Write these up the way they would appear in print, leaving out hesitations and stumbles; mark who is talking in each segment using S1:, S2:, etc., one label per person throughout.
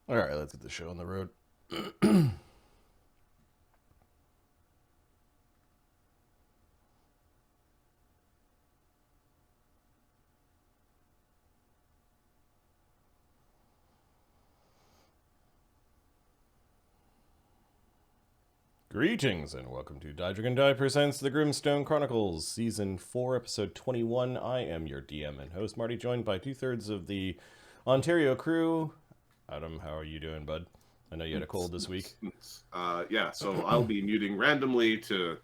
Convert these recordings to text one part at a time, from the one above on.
S1: All right, let's get the show on the road. Greetings and welcome to Die Dragon Die presents the Grimstone Chronicles, Season 4, Episode 21. I am your DM and host, Marty, joined by two-thirds of the Ontario crew. Adam, how are you doing, bud? I know you had a cold this week.
S2: Yeah, so I'll be muting randomly to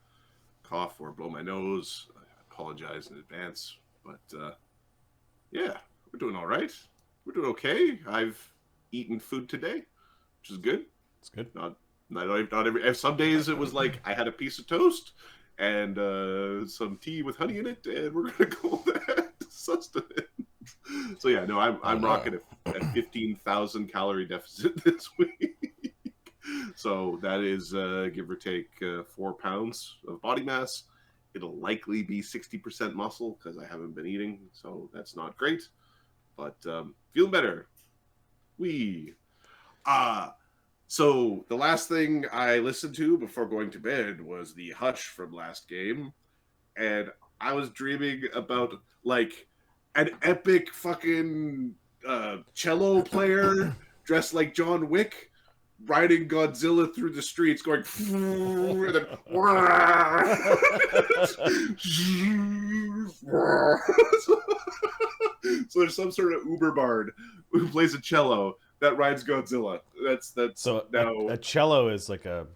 S2: cough or blow my nose. I apologize in advance, but yeah, we're doing all right. We're doing okay. I've eaten food today, which is good.
S1: It's good.
S2: Not every. Some days it was like I had a piece of toast and some tea with honey in it, and we're gonna go with that sustenance. So yeah, no, I'm rocking a 15,000 calorie deficit this week. So that is give or take 4 pounds of body mass. It'll likely be 60% muscle because I haven't been eating, so that's not great. But feeling better. So the last thing I listened to before going to bed was the Hush from last game, and I was dreaming about like an epic fucking cello player dressed like John Wick riding Godzilla through the streets going and then so there's some sort of Uber bard who plays a cello that rides Godzilla. That's
S1: So
S2: now
S1: a cello is like a...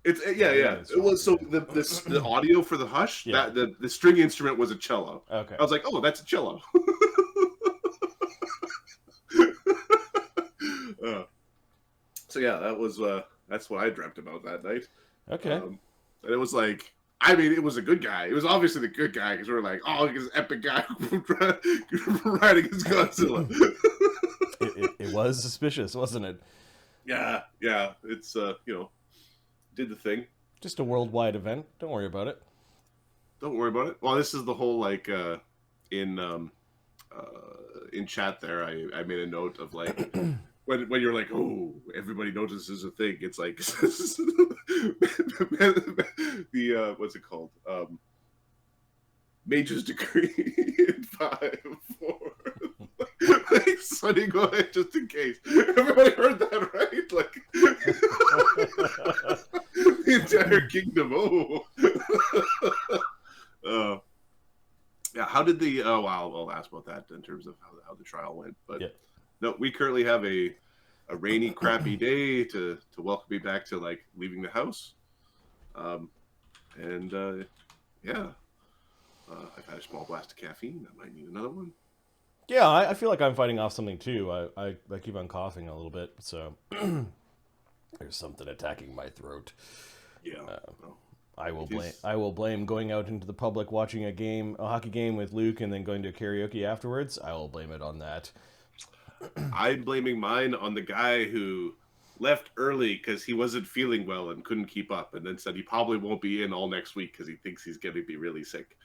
S2: It's yeah. It was so the audio for the Hush,
S1: Yeah.
S2: that the string instrument was a cello.
S1: Okay.
S2: I was like, oh, that's a cello. So yeah, that's what I dreamt about that night.
S1: Okay.
S2: And it was like, I mean, it was a good guy. It was obviously the good guy because we were like, oh, this epic guy riding his Godzilla.
S1: It was suspicious, wasn't it?
S2: Yeah. It's did the thing.
S1: Just a worldwide event. Don't worry about it.
S2: Don't worry about it. Well, this is the whole like in chat there. I made a note of like when you're like, oh, everybody notices a thing. It's like the what's it called? Mage's Decree in 5-4. Like, Sonny, go ahead just in case. Everybody heard that, right? Like the entire kingdom. Yeah. How did the? Oh, wow. I'll ask about that in terms of how the trial went. But
S1: Yeah.
S2: no, we currently have a rainy, crappy day to welcome me back to like leaving the house. Yeah. I've had a small blast of caffeine. I might need another one.
S1: Yeah, I feel like I'm fighting off something too. I keep on coughing a little bit, so there's something attacking my throat.
S2: Yeah.
S1: I will blame going out into the public watching a hockey game with Luke, and then going to karaoke afterwards. I will blame it on that.
S2: I'm blaming mine on the guy who left early because he wasn't feeling well and couldn't keep up, and then said he probably won't be in all next week because he thinks he's going to be really sick.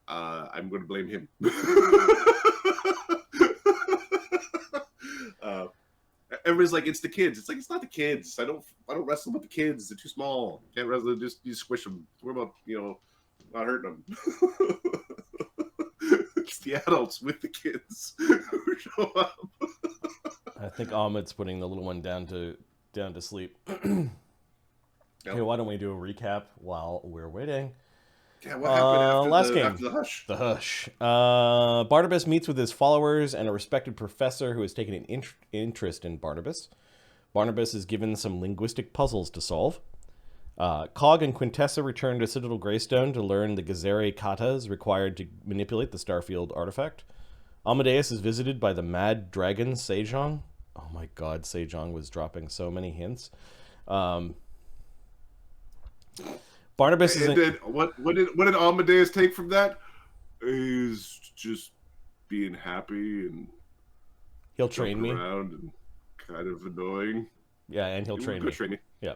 S2: I'm going to blame him. Everybody's like, it's the kids. It's like, it's not the kids. I don't wrestle with the kids. They're too small. Can't wrestle. Just you squish them. Worry about not hurting them. It's the adults with the kids who show up.
S1: I think Ahmed's putting the little one down to sleep.
S2: Yep.
S1: Okay, why don't we do a recap while we're waiting?
S2: Yeah, what happened after the Hush?
S1: The Hush. Barnabus meets with his followers and a respected professor who has taken an interest in Barnabus. Barnabus is given some linguistic puzzles to solve. Cog and Quintessa return to Citadel Greystone to learn the Gezere katas required to manipulate the Starfield artifact. Amadeus is visited by the mad dragon Sejong. Oh my god, Sejong was dropping so many hints. Barnabus is...
S2: What did Amadeus take from that? He's just being happy and
S1: he'll train me
S2: around and kind of annoying.
S1: Yeah, and he'll train me.
S2: Train me.
S1: Yeah.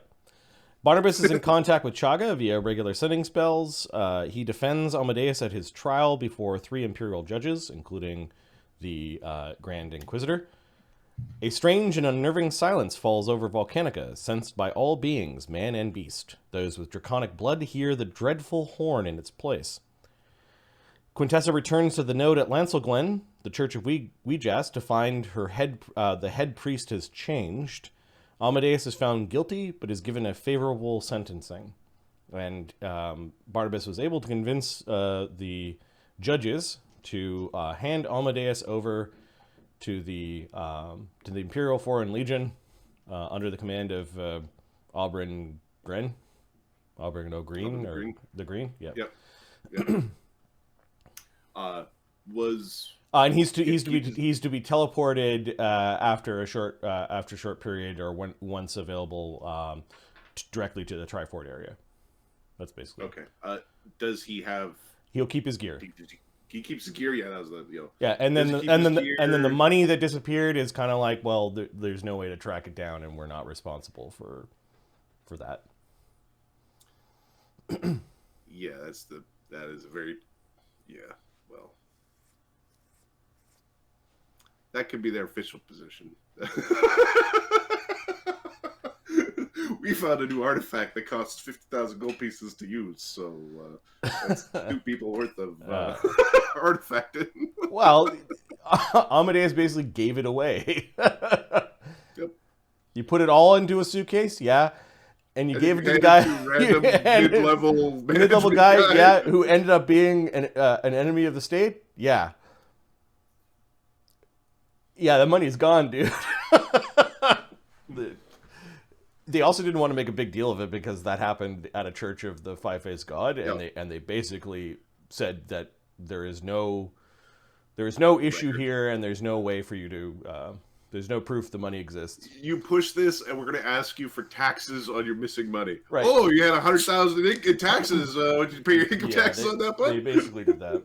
S1: Barnabus is in contact with Chaga via regular sending spells. He defends Amadeus at his trial before 3 Imperial judges, including the Grand Inquisitor. A strange and unnerving silence falls over Volcanica, sensed by all beings, man and beast. Those with draconic blood hear the dreadful horn in its place. Quintessa returns to the node at Lancelglen, the Church of Weejas, to find the head priest has changed. Amadeus is found guilty, but is given a favorable sentencing. And Barnabus was able to convince the judges to hand Amadeus over to the Imperial Foreign Legion under the command of Aubryn O'Green, the Green. Yeah.
S2: Yep.
S1: And he's to be teleported after a short period or once available directly to the Triford area. That's basically
S2: okay. Does he have?
S1: He'll keep his gear.
S2: He keeps the gear. Yeah, that was the
S1: Yeah, and then the money that disappeared is kind of like, well, there's no way to track it down, and we're not responsible for that.
S2: Yeah, that is a very well, that could be their official position. We found a new artifact that costs 50,000 gold pieces to use, so that's 2 people worth of artifacting.
S1: Well, Amadeus basically gave it away.
S2: Yep.
S1: You put it all into a suitcase, yeah, and you gave it to the guy, mid-level guy, yeah, who ended up being an enemy of the state, yeah. Yeah, the money's gone, dude. They also didn't want to make a big deal of it because that happened at a church of the Five-Faced God, and they basically said that there is no issue here, and there's no way for you to. There's no proof the money exists.
S2: You push this, and we're going to ask you for taxes on your missing money.
S1: Right.
S2: Oh, you had 100,000 in taxes. Did you pay your income taxes on that?
S1: They basically did that.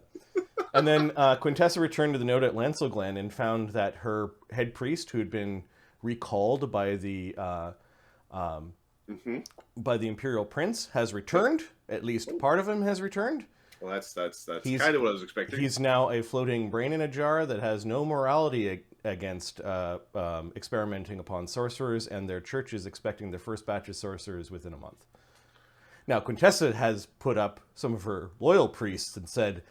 S1: And then Quintessa returned to the node at Lancelglen and found that her head priest, who had been recalled by the Imperial Prince, has returned. At least part of him has returned.
S2: Well, that's kind of what I was expecting.
S1: He's now a floating brain in a jar that has no morality against experimenting upon sorcerers, and their church is expecting their first batch of sorcerers within a month. Now, Quintessa has put up some of her loyal priests and said,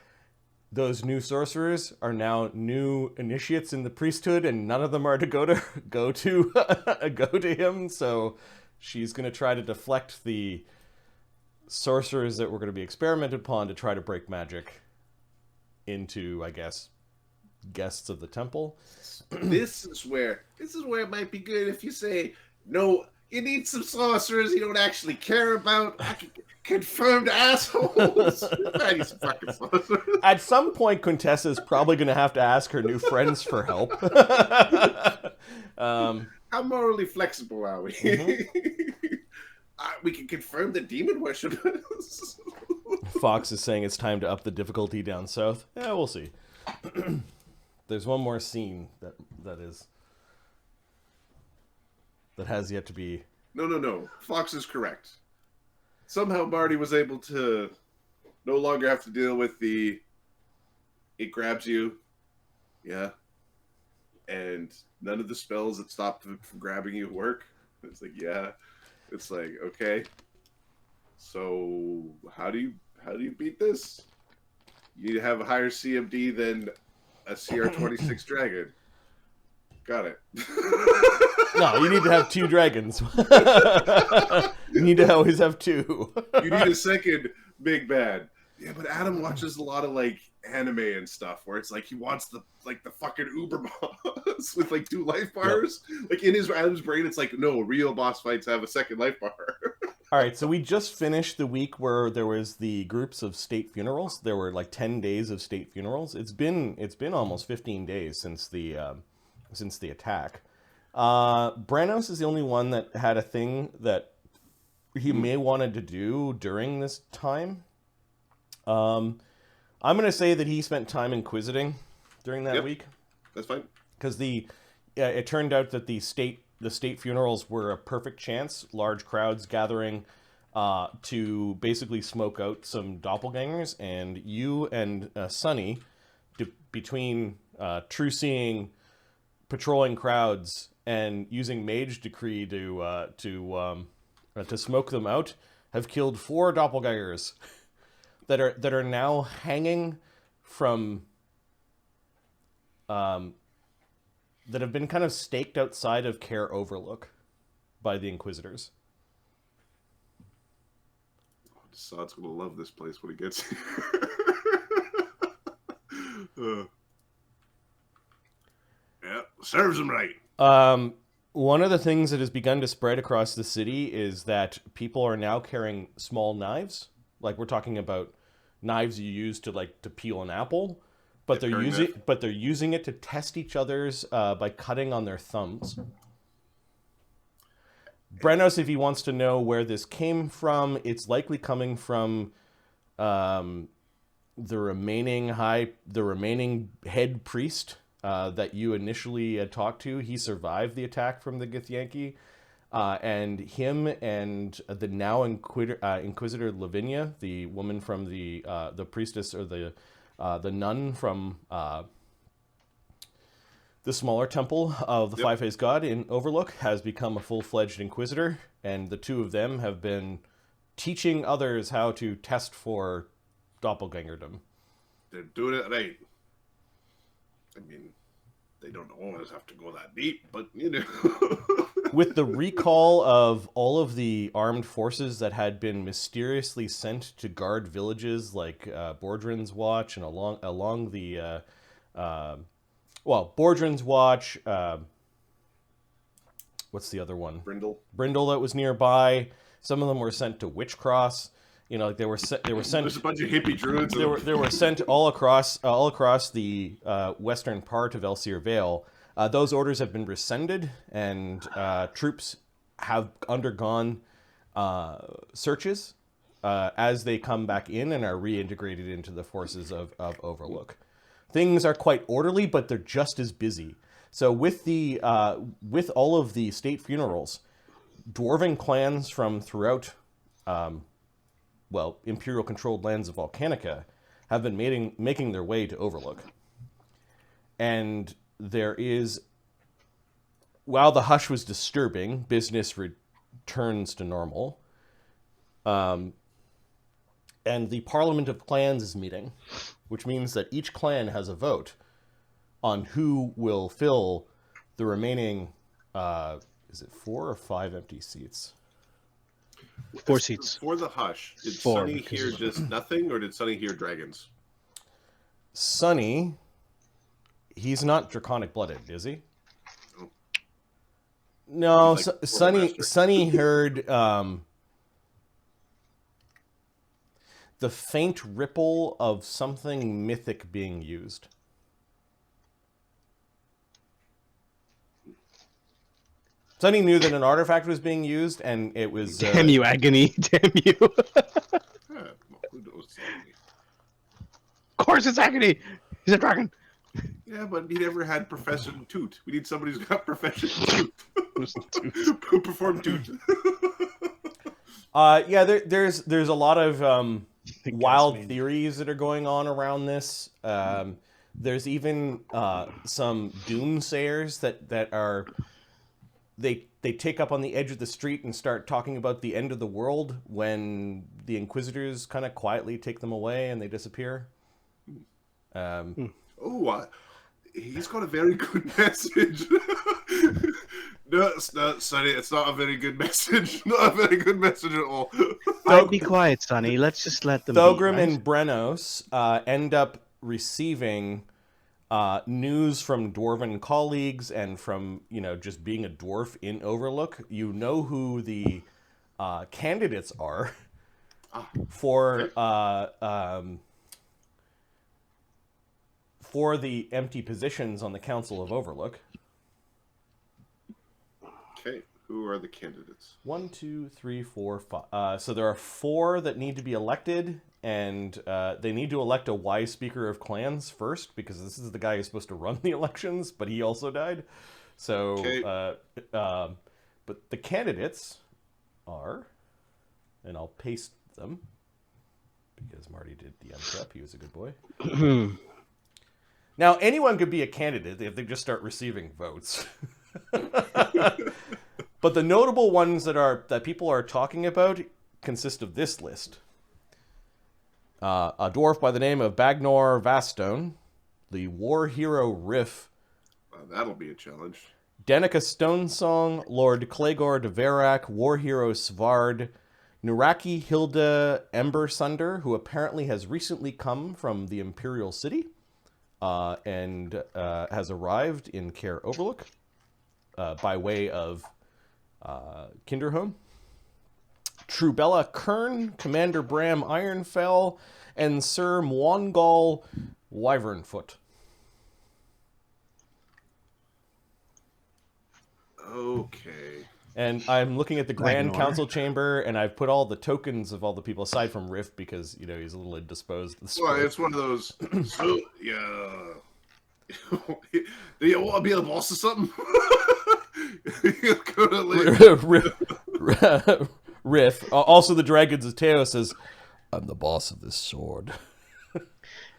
S1: those new sorcerers are now new initiates in the priesthood, and none of them are to go to him. So she's going to try to deflect the sorcerers that were going to be experimented upon to try to break magic into, I guess, guests of the temple.
S2: This is where it might be good if you say, no, you need some sorcerers you don't actually care about. Confirmed assholes. I need some fucking sorcerers.
S1: At some point, Quintessa is probably going to have to ask her new friends for help.
S2: How morally flexible are we? We can confirm the demon worshippers.
S1: Fox is saying it's time to up the difficulty down south. Yeah, we'll see. There's one more scene that has yet to be...
S2: No. Fox is correct. Somehow Marty was able to no longer have to deal with it grabs you. Yeah. And none of the spells that stopped it from grabbing you work. It's like, yeah. It's like, okay. So how do you beat this? You have a higher CMD than a CR26 dragon. Got it.
S1: No, you need to have 2 dragons. You need to always have 2.
S2: You need a second big bad. Yeah, but Adam watches a lot of like anime and stuff where it's like he wants the fucking uber boss with like 2 life bars. Yep. Like in Adam's brain, it's like, no, real boss fights have a second life bar.
S1: All right, so we just finished the week where there was the groups of state funerals. There were like 10 days of state funerals. It's been almost 15 days since the attack. Brennos is the only one that had a thing that he may wanted to do during this time. I'm going to say that he spent time inquisiting during that week.
S2: That's fine.
S1: Because it turned out that the state funerals were a perfect chance, large crowds gathering to basically smoke out some doppelgangers, and you and Sunny, between true-seeing patrolling crowds and using Mage Decree to smoke them out, have killed 4 doppelgangers that are now hanging from that have been kind of staked outside of Care Overlook by the Inquisitors.
S2: Desaad's gonna love this place when he gets here. Yeah, serves him right.
S1: One of the things that has begun to spread across the city is that people are now carrying small knives. Like, we're talking about knives you use to peel an apple, but they're using it to test each other's by cutting on their thumbs. Brennos, if he wants to know where this came from, it's likely coming from the remaining head priest that you initially had talked to. He survived the attack from the Githyanki, and him and the now Inquisitor Lavinia, the woman from the priestess or the nun from the smaller temple of the Five-Faced God in Overlook, has become a full-fledged Inquisitor, and the two of them have been teaching others how to test for doppelgangerdom.
S2: They're doing it right. I mean, they don't always have to go that deep, but you know.
S1: With the recall of all of the armed forces that had been mysteriously sent to guard villages like Bordrin's Watch and along the Bordrin's Watch, what's the other one? Brindol that was nearby. Some of them were sent to Witchcross. You know, like they were sent. There's
S2: a bunch of hippie druids.
S1: They were sent all across the western part of Elsir Vale. Those orders have been rescinded, and troops have undergone searches as they come back in and are reintegrated into the forces of Overlook. Things are quite orderly, but they're just as busy. So with all of the state funerals, Dwarven clans from throughout Imperial-controlled lands of Volcanica have been making their way to Overlook. And there is, while the hush was disturbing, business returns to normal. And the Parliament of Clans is meeting, which means that each clan has a vote on who will fill the remaining, is it 4 or 5 empty seats?
S3: 4 seats.
S2: For the hush, did
S3: 4,
S2: Sonny hear just nothing, or did Sonny hear dragons?
S1: Sonny, he's not draconic blooded, is he? No, Sonny heard the faint ripple of something mythic being used. Sonny knew that an artifact was being used, and it was...
S3: Damn you, Agony. Damn you.
S2: Who knows?
S3: Of course it's Agony. He's a dragon.
S2: Yeah, but he never had Profession Toot. We need somebody who's got Profession Toot. Perform Toot.
S1: There's a lot of wild theories that are going on around this. There's even some doomsayers that are... They take up on the edge of the street and start talking about the end of the world when the Inquisitors kind of quietly take them away and they disappear.
S2: He's got a very good message. No, Sonny, it's not a very good message. Not a very good message at all.
S3: Be quiet, Sonny. Let's just let them
S1: Thogrim
S3: be, right?
S1: and Brennos end up receiving news from Dwarven colleagues and from, just being a dwarf in Overlook. You know who the candidates are for the empty positions on the Council of Overlook.
S2: Okay, who are the candidates?
S1: 1, 2, 3, 4, 5. So there are 4 that need to be elected, and they need to elect a wise speaker of clans first, because this is the guy who's supposed to run the elections, but he also died. So,
S2: okay.
S1: But the candidates are, and I'll paste them, because Marty did the prep. He was a good boy. Now, anyone could be a candidate if they just start receiving votes. But the notable ones that people are talking about consist of this list. A dwarf by the name of Bagnor Vastone, the war hero Riff,
S2: That'll be a challenge.
S1: Danica Stonesong, Lord Clegor de Verac, war hero Svard, Nuraki Hilda Embersunder, who apparently has recently come from the Imperial City and has arrived in Care Overlook by way of Kinderhome. Trubella Kern, Commander Bram Ironfell, and Sir Mwongal Wyvernfoot.
S2: Okay.
S1: And I'm looking at the Grand
S3: Bagnor.
S1: Council Chamber, and I've put all the tokens of all the people, aside from Riff, because, you know, he's a little indisposed.
S2: Well, it's one of those. So, yeah. Do you want to be the boss of something? You go to
S1: Riff. Also, the Dragons of Teo says, "I'm the boss of this sword."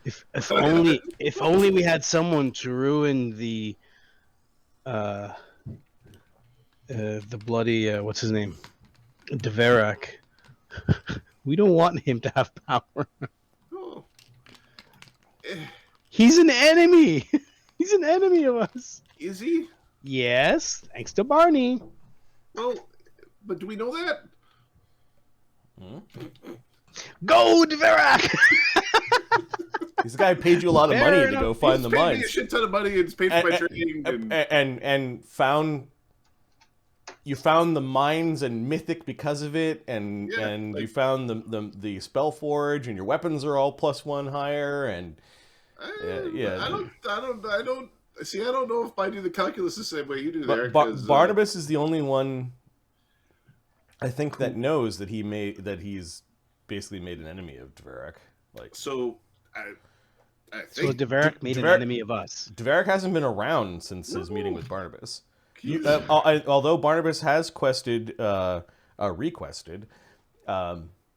S3: If only we had someone to ruin the bloody what's his name, Deverac. We don't want him to have power.
S2: Oh.
S3: He's an enemy. He's an enemy of us.
S2: Is he?
S3: Yes, thanks to Barney.
S2: Well, but do we know that?
S3: Go, Deverac!
S1: He's the guy who paid you a lot of
S3: Fair
S1: money to
S3: enough.
S1: go find
S2: He's
S1: the
S2: paid me
S1: mines.
S2: a shit ton of money. It's paid for my training.
S1: And found you found the mines and mythic because of it, and
S2: Yeah,
S1: you found the spell forge, and your weapons are all +1 higher, and yeah.
S2: I don't. See, I don't know if I do the calculus the same way you do there.
S1: But
S2: 'cause,
S1: Barnabas is the only one I think that knows that he's basically made an enemy of Deverac. Like,
S2: so, I
S3: So
S2: think
S3: Deverac made an
S1: Deverac-
S3: enemy of us.
S1: Deverac hasn't been around since his meeting with Barnabas.
S2: He's-
S1: Although Barnabas has requested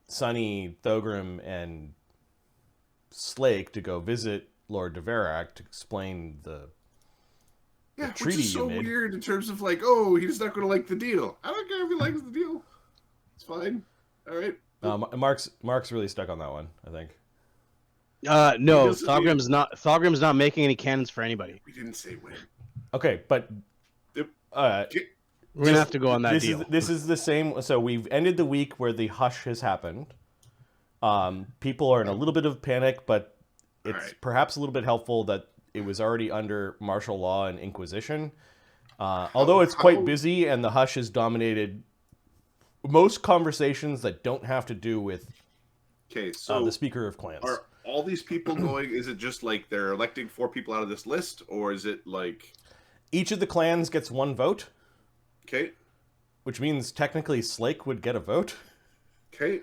S1: Sonny, Thogrim, and Slake to go visit Lord Deverac to explain the
S2: yeah, which
S1: treaty
S2: is so
S1: you made.
S2: weird in terms of like, oh, he's not going to like the deal. I don't care if he likes the deal. It's fine. All right.
S1: Mark's really stuck on that one, I think.
S3: No,
S2: He doesn't-
S3: Thogrim's not making any cannons for anybody.
S2: We didn't say when.
S1: Okay, but
S2: Yep.
S3: We're gonna have to go on that deal.
S1: This is the same. So we've ended the week where the hush has happened. People are in a little bit of panic, but it's
S2: Alright.
S1: perhaps a little bit helpful that it was already under martial law and Inquisition. Although it's quite busy, and the hush has dominated most conversations that don't have to do with
S2: Okay, so
S1: the Speaker of Clans.
S2: are all these people going? Is it just like they're electing 4 people out of this list, or is it like,
S1: Each of the clans gets 1 vote,
S2: okay,
S1: which means technically Slake would get a vote.
S2: okay,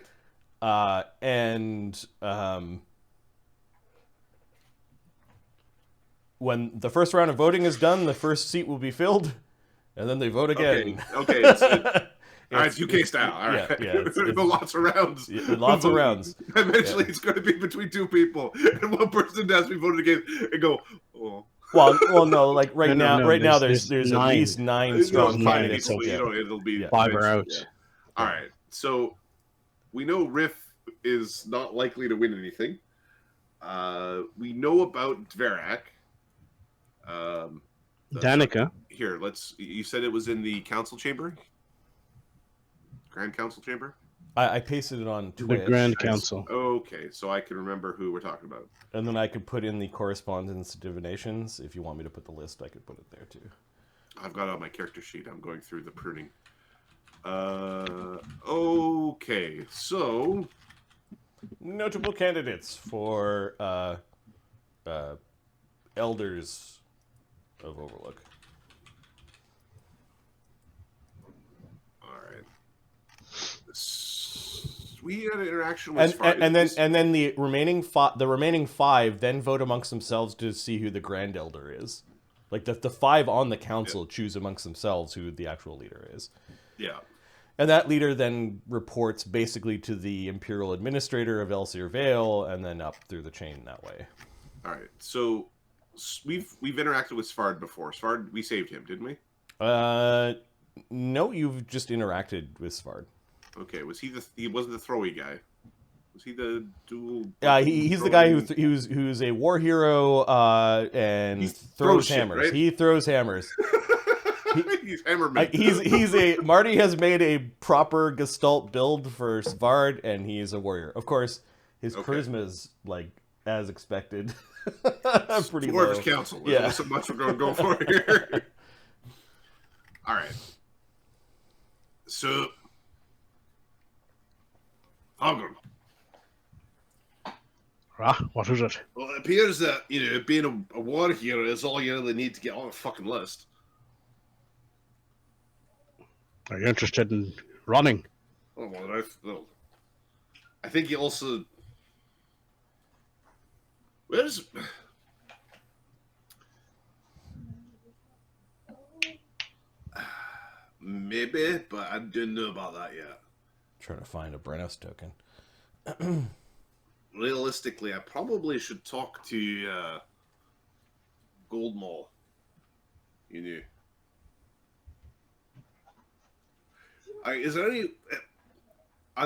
S1: When the first round of voting is done, the first seat will be filled, and then they vote again.
S2: okay. All right, it's UK style. All right,
S1: yeah, it's
S2: lots of rounds.
S1: lots of rounds.
S2: Eventually, it's going to be between 2 people, and one person has to be voted against, and go, oh.
S1: Well, no, like right
S3: No,
S1: now,
S3: there's
S1: there's at
S3: 9.
S1: least 9
S2: There's
S1: strong
S2: no 5
S1: candidates.
S2: people,
S1: Yeah.
S2: it'll be
S1: Yeah.
S3: 5 are out.
S2: Yeah. All right, so we know Riff is not likely to win anything. We know about Dverak.
S3: Danica.
S2: Here, you said it was in the council chamber? Grand Council Chamber?
S1: I pasted it on Twitch,
S3: The Grand Council.
S2: Okay, so I can remember who we're talking about.
S1: and then I could put in the correspondence divinations. If you want me to put the list, I could put it there too.
S2: I've got it on my character sheet. I'm going through the pruning. Okay, so
S1: Notable candidates for Elders of Overlook.
S2: all right. We had an interaction with
S1: And then the remaining 5 then vote amongst themselves to see who the Grand Elder is. Like the 5 on the council choose amongst themselves who the actual leader is.
S2: yeah.
S1: And that leader then reports basically to the Imperial Administrator of Elsir Vale, and then up through the chain that way.
S2: All right. So we've interacted with Svard before. Svard, we saved him, didn't we?
S1: No, you've just interacted with Svard.
S2: Okay, was he wasn't the throwy guy? Was he the dual?
S1: He's the guy who's a war hero and
S2: He
S1: throws
S2: throws shit,
S1: hammers.
S2: right?
S1: He throws hammers.
S2: He's Hammerman.
S1: Marty has made a proper Gestalt build for Svard, and he is a warrior. Of course, his charisma is like as expected. Pretty low.
S2: Dwarves Council.
S1: Yeah.
S2: So much we're going to go for here. All right. So, Thogrim.
S3: What is it?
S2: Well, it appears that being a war hero is all you really need to get on the fucking list.
S3: Are you interested in running?
S2: Oh well, I think you also. Where's maybe, but I didn't know about that yet.
S1: Trying to find a Brennos token.
S2: Realistically, I probably should talk to Goldmaw. Are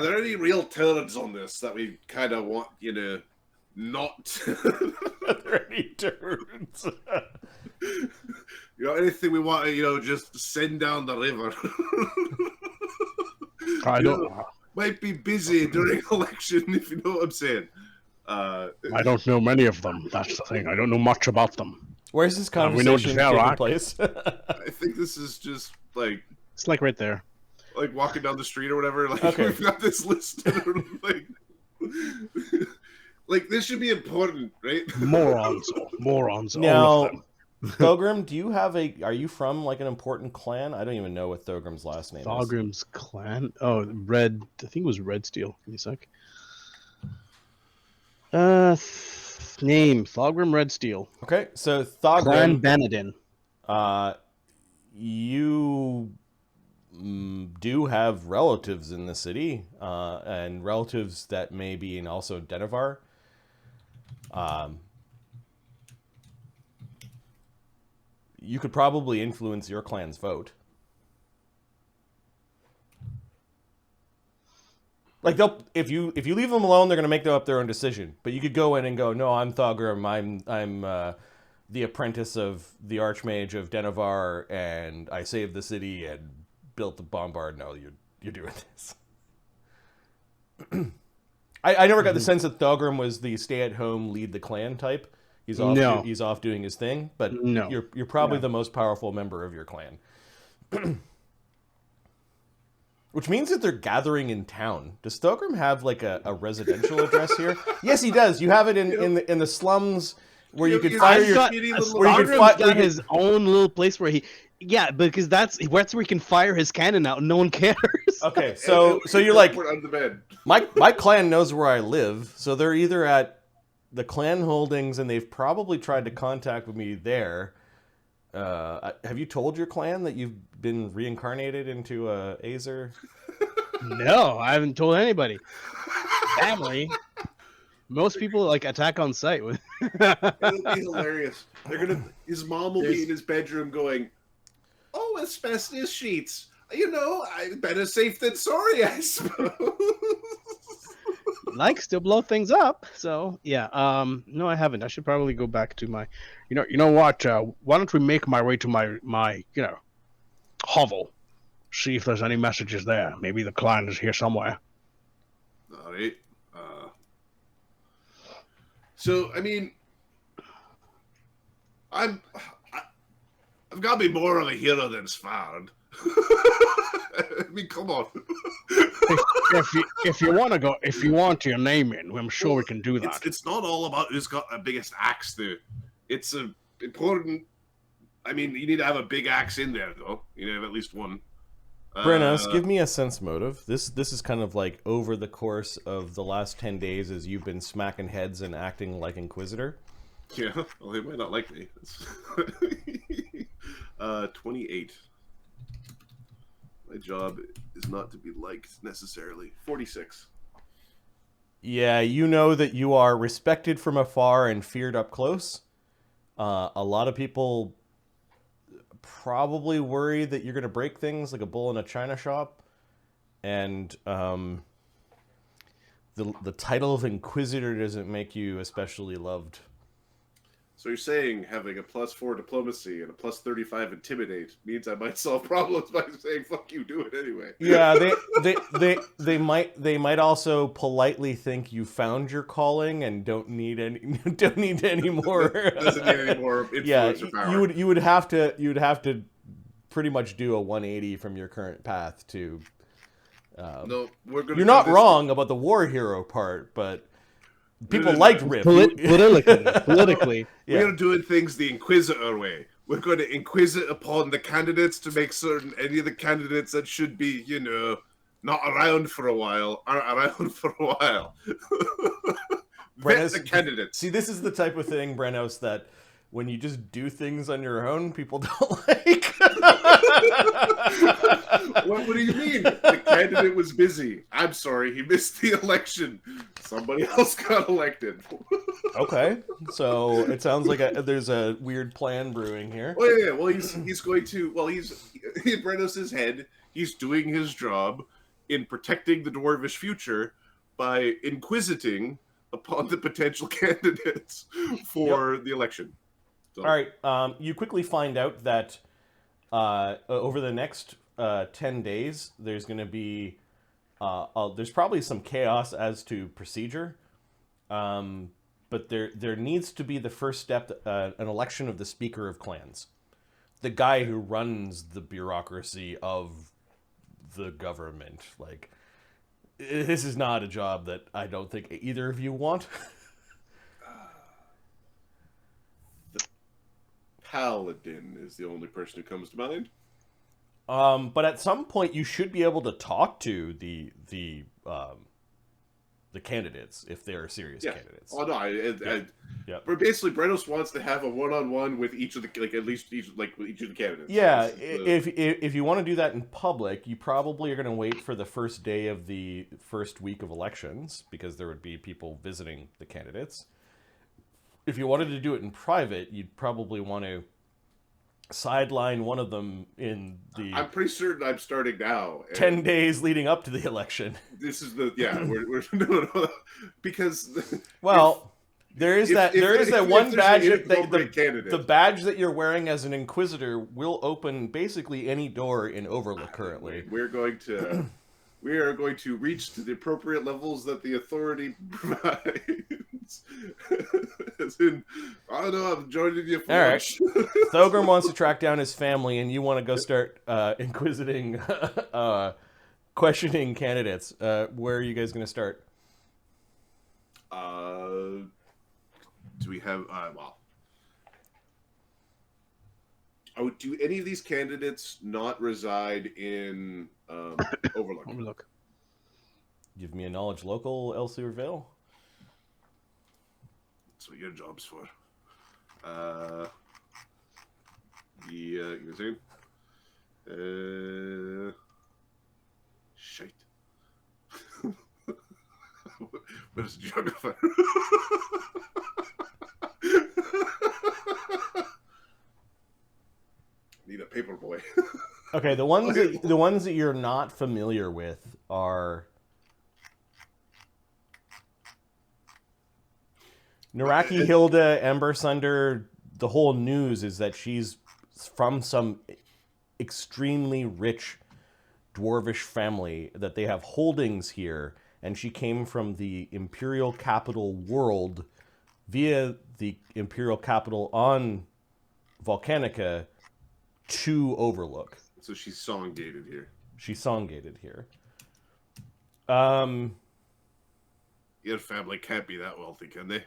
S2: there any real turns on this that we kind of want, not?
S1: Are there any turns?
S2: Anything we want to, just send down the river.
S3: I don't.
S2: Might be busy during election, if you know what I'm saying.
S3: I don't know many of them. That's the thing. I don't know much about them.
S1: Where's this
S3: we know
S1: conversation taking
S3: Dvarok.
S1: place?
S2: I think this is just like
S3: right there.
S2: Like walking down the street or whatever. Like
S1: Okay.
S2: we've got this listed. Like this should be important, right?
S3: Morons, all
S1: Now,
S3: of them.
S1: Thogrim, are you from like an important clan? I don't even know what Thogrim's last name is.
S3: Thogrim's clan. Oh, Red. I think it was Red Steel. Give me a sec. Name Thogrim Red Steel.
S1: Okay, so
S3: Clan
S1: Thogrim,
S3: Banadin.
S1: You do have relatives in the city, and relatives that may be in also Denivar. You could probably influence your clan's vote. Like if you leave them alone, they're gonna make up their own decision. But you could go in and go, no, I'm Thogrim. I'm the apprentice of the Archmage of Denivar, and I saved the city and built the bombard. No, you're doing this. I never got the sense that Thogrim was the stay-at-home, lead the clan type. He's off. He's off doing his thing. But
S3: No.
S1: you're probably the most powerful member of your clan. Which means that they're gathering in town. Does Thogrim have like a residential address here? Yes, he does. You have it in the slums where you could fire your.
S3: Thogrim's got his own little place where he. Yeah, because that's where he can fire his cannon out, and no one cares.
S1: Okay, so you're like,
S2: under the bed.
S1: my clan knows where I live, so they're either at the clan holdings, and they've probably tried to contact with me there. Have you told your clan that you've been reincarnated into a Azer?
S3: No, I haven't told anybody. Family. Most people like attack on sight.
S2: It'll be hilarious. His mom will be in his bedroom going, "Oh, asbestos sheets. Better safe than sorry, I suppose."
S3: Likes to blow things up. So yeah. No, I haven't. I should probably go back to my. You know what? Why don't we make my way to my hovel? See if there's any messages there. Maybe the clan is here somewhere.
S2: All right. So I mean, I've got to be more of a hero than Svard. I mean, come on.
S3: if you want your name in, I'm sure we can do that.
S2: It's not all about who's got the biggest axe, though. It's important. I mean, you need to have a big axe in there, though. You have at least one.
S1: Brennos, give me a sense motive. This is kind of like over the course of the last 10 days as you've been smacking heads and acting like Inquisitor.
S2: Yeah, well, they might not like me. 28. My job is not to be liked, necessarily. 46.
S1: Yeah, you know that you are respected from afar and feared up close. A lot of people probably worry that you're going to break things like a bull in a china shop. And the title of Inquisitor doesn't make you especially loved.
S2: So you're saying having a +4 diplomacy and a +35 intimidate means I might solve problems by saying "fuck you," do it anyway.
S1: Yeah, they might also politely think you found your calling and don't need any more.
S2: Doesn't need any more influence
S1: Yeah,
S2: or power.
S1: you would have to pretty much do a 180 from your current path to.
S2: No, we're gonna.
S1: You're not wrong about the war hero part, but people
S2: No.
S1: liked Rip.
S3: Politically.
S1: Yeah.
S2: We're doing things the Inquisitor way. We're going to inquisit upon the candidates to make certain any of the candidates that should be, not around for a while aren't around for a while. Vet the candidates.
S1: See, this is the type of thing, Brennos, that when you just do things on your own, people don't like.
S2: What do you mean? The candidate was busy. I'm sorry, he missed the election. Somebody else got elected.
S1: Okay, so it sounds like there's a weird plan brewing here.
S2: Oh yeah. Well, he's going to. Well, he's in Brennos' head. He's doing his job in protecting the dwarvish future by inquisiting upon the potential candidates for the election. So.
S1: All right, you quickly find out that over the next 10 days, there's going to be there's probably some chaos as to procedure, but there needs to be the first step, an election of the Speaker of Clans, the guy who runs the bureaucracy of the government. Like, this is not a job that I don't think either of you want.
S2: Paladin is the only person who comes to mind.
S1: But at some point, you should be able to talk to the candidates if they are serious candidates.
S2: Oh no,
S1: Yeah.
S2: But basically, Brennos wants to have a one-on-one with each of the with each of the candidates.
S1: Yeah, if you want to do that in public, you probably are going to wait for the first day of the first week of elections because there would be people visiting the candidates. If you wanted to do it in private, you'd probably want to sideline one of them in the...
S2: I'm pretty certain I'm starting now.
S1: 10 days leading up to the election.
S2: This is the... Yeah, we're no, because...
S1: Well, there is that one badge...
S2: The
S1: badge that you're wearing as an Inquisitor will open basically any door in Overlook currently.
S2: We are going to reach to the appropriate levels that the authority provides. As in, I don't know, I'm joining you.
S1: All right. Thogrim wants to track down his family, and you want to go start inquisiting, questioning candidates. Where are you guys going to start?
S2: Do we have... do any of these candidates not reside in Overlook?
S1: Give me a knowledge local, Elsie Vale.
S2: That's what your job's for. You were saying? Shite. Where's the geographer? Need a paper boy.
S1: Okay, the ones that you're not familiar with are Naraki Hilda, Ember Sunder. The whole news is that she's from some extremely rich dwarvish family, that they have holdings here, and she came from the Imperial capital world via the Imperial capital on Volcanica to Overlook.
S2: So she's song-gated here.
S1: She's song-gated here.
S2: Your family can't be that wealthy, can they?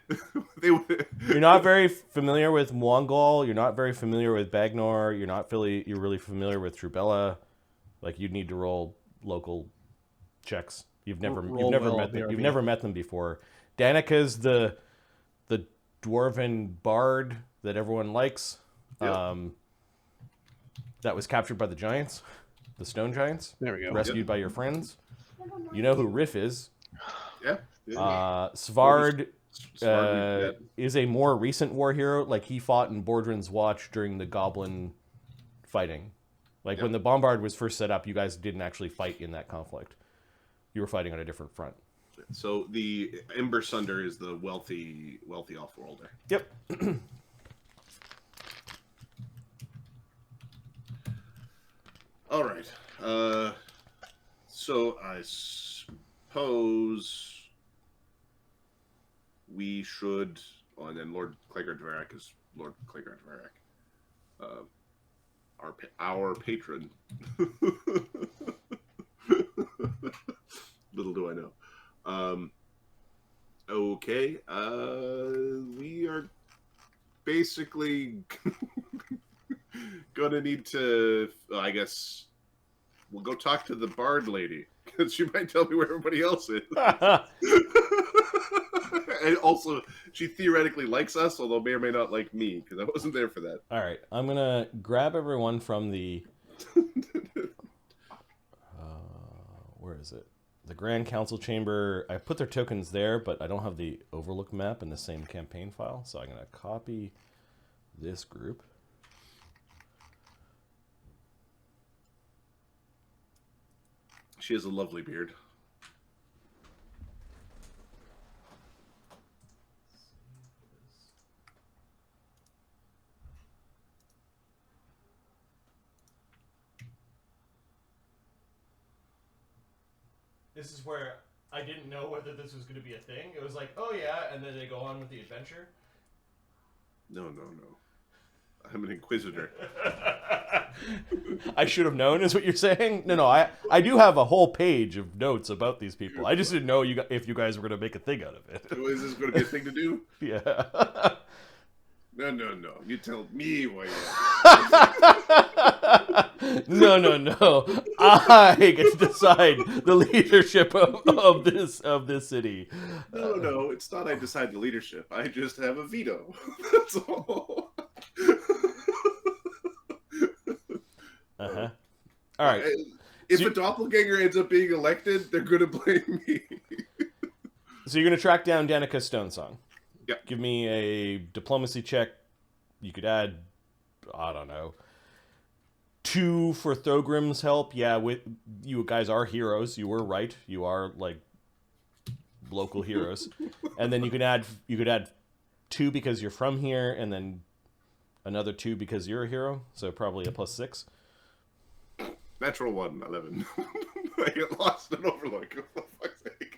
S1: You're not very familiar with Mongol. You're not very familiar with Bagnor. You're really familiar with Trubella. Like, you'd need to roll local checks. You've never met them before. Danica's the dwarven bard that everyone likes.
S2: Yep.
S1: That was captured by the giants, the stone giants.
S3: There we go.
S1: Rescued by your friends. You know who Riff is.
S2: Yeah.
S1: Svard is a more recent war hero. Like, he fought in Bordrin's Watch during the Goblin fighting. Like, when the Bombard was first set up, you guys didn't actually fight in that conflict. You were fighting on a different front.
S2: So the Ember Sunder is the wealthy off-worlder.
S1: Yep.
S2: All right. So I suppose we should. Oh, and then Lord Clegard Dvarak is Lord Clegard Dvarak, our patron. Little do I know. Okay. We are basically gonna need to. I guess we'll go talk to the Bard lady, because she might tell me where everybody else is. And also, she theoretically likes us, although may or may not like me, because I wasn't there for that.
S1: All right, I'm gonna grab everyone from the. Where is it? The Grand Council Chamber. I put their tokens there, but I don't have the Overlook map in the same campaign file, so I'm gonna copy this group.
S2: She has a lovely beard.
S1: This is where I didn't know whether this was going to be a thing. It was like, oh yeah, and then they go on with the adventure.
S2: No. I'm an inquisitor.
S1: I should have known, is what you're saying? No, I do have a whole page of notes about these people. I just didn't know if you guys were going to make a thing out of it.
S2: Is this going to be a thing to do?
S1: Yeah.
S2: No. You tell me why
S1: No. I get to decide the leadership of this city.
S2: No. It's not I decide the leadership. I just have a veto. That's all.
S1: Uh-huh. All right.
S2: If a doppelganger ends up being elected, they're going to blame me.
S1: So you're going to track down Danica Stonesong.
S2: Yeah.
S1: Give me a diplomacy check. You could add, I don't know, 2 for Thogrim's help. Yeah, you guys are heroes. You were right. You are like local heroes. And then you could add 2 because you're from here, and then another 2 because you're a hero. So probably a +6.
S2: Natural 1, 11. I get lost in Overlook. For fuck's sake.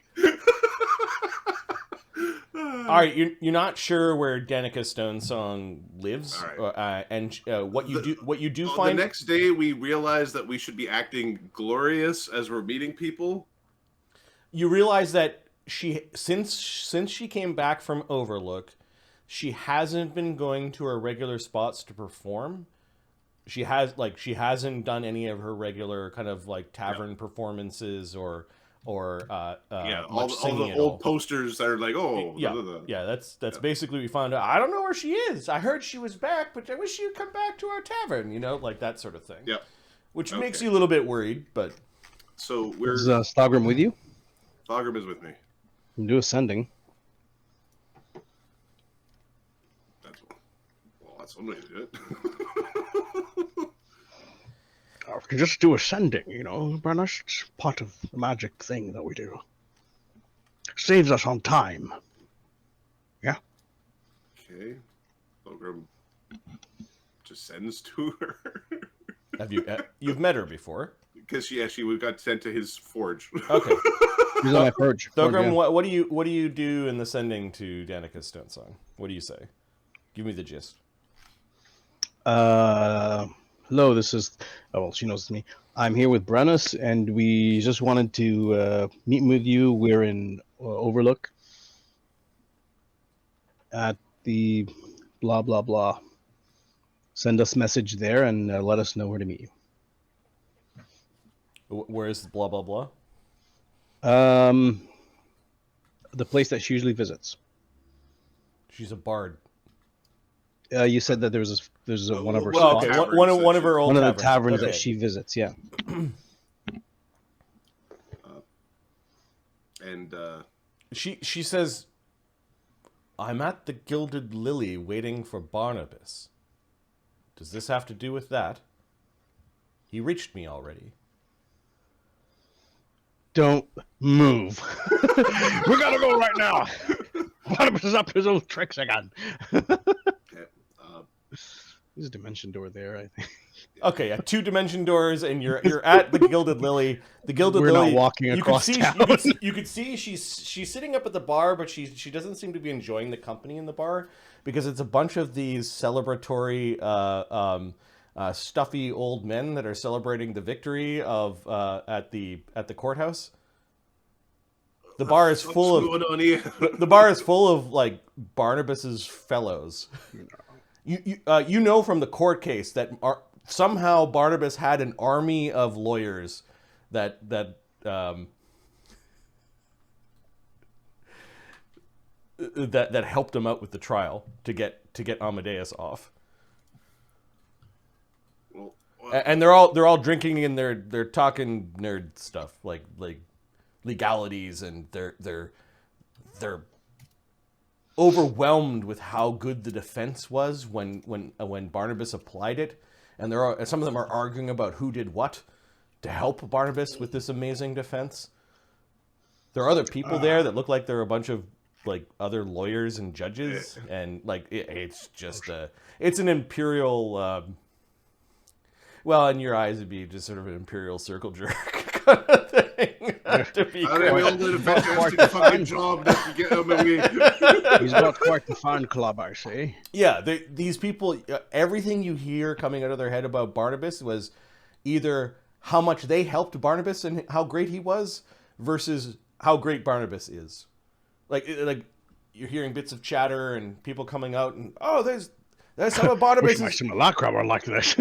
S1: All right, you're not sure where Danica Stonesong lives,
S2: right.
S1: And what you do find.
S2: The next day, we realize that we should be acting glorious as we're meeting people.
S1: You realize that since she came back from Overlook, she hasn't been going to her regular spots to perform. She hasn't done any of her regular kind of like tavern performances or
S2: all the old posters that are like, oh,
S1: yeah, that's basically what we found out. I don't know where she is. I heard she was back, but I wish she'd come back to our tavern, like that sort of thing.
S2: Yeah,
S1: which makes you a little bit worried, but
S2: so
S3: is Thogrim with you?
S2: Thogrim is with me.
S3: Do ascending.
S2: That's one way to do it.
S3: We can just do ascending, Brennos. It's part of the magic thing that we do. Saves us on time. Yeah.
S2: Okay. Thogrim just sends to her.
S1: You've met her before?
S2: Because she got sent to his forge.
S1: Okay.
S3: She's on my forge.
S1: Thogrim, what do you do in the sending to Danica Stonesong? What do you say? Give me the gist.
S3: Hello, this is... Oh, well, she knows it's me. I'm here with Brennos, and we just wanted to meet with you. We're in Overlook at the blah, blah, blah. Send us a message there and let us know where to meet you.
S1: Where is the blah, blah, blah?
S3: The place that she usually visits.
S1: She's a bard.
S3: You said that there's one of her
S1: spots. Okay, one of her old
S3: one
S1: taverns.
S3: of the taverns that she visits. Yeah.
S2: And
S1: she says, I'm at the Gilded Lily waiting for Barnabas. Does this have to do with that? He reached me already.
S3: Don't move. We gotta go right now. Barnabas is up to his old tricks again.
S2: Okay.
S3: There's a dimension door there, I think.
S1: Okay, yeah, 2 dimension doors, and you're at the Gilded Lily. The Gilded
S3: We're
S1: Lily.
S3: not walking across town.
S1: You could see she's sitting up at the bar, but she doesn't seem to be enjoying the company in the bar because it's a bunch of these celebratory, stuffy old men that are celebrating the victory of at the courthouse. The bar is full of the bar is full of like Barnabas's fellows. You know from the court case that somehow Barnabas had an army of lawyers that helped him out with the trial to get Amadeus off.
S2: Well,
S1: And they're all drinking and they're talking nerd stuff like legalities, and they're overwhelmed with how good the defense was when Barnabas applied it, and some of them are arguing about who did what to help Barnabas with this amazing defense. There are other people there that look like they're a bunch of like other lawyers and judges, and like it's just it's an imperial. Well, in your eyes, it'd be just sort of an imperial circle jerk kind of thing. To be
S3: He's got quite the fan club, I see.
S1: Yeah, these people, everything you hear coming out of their head about Barnabas was either how much they helped Barnabas and how great he was versus how great Barnabas is. Like you're hearing bits of chatter and people coming out and, oh, there's some of Barnabas.
S3: Wish some of that crowd were like this.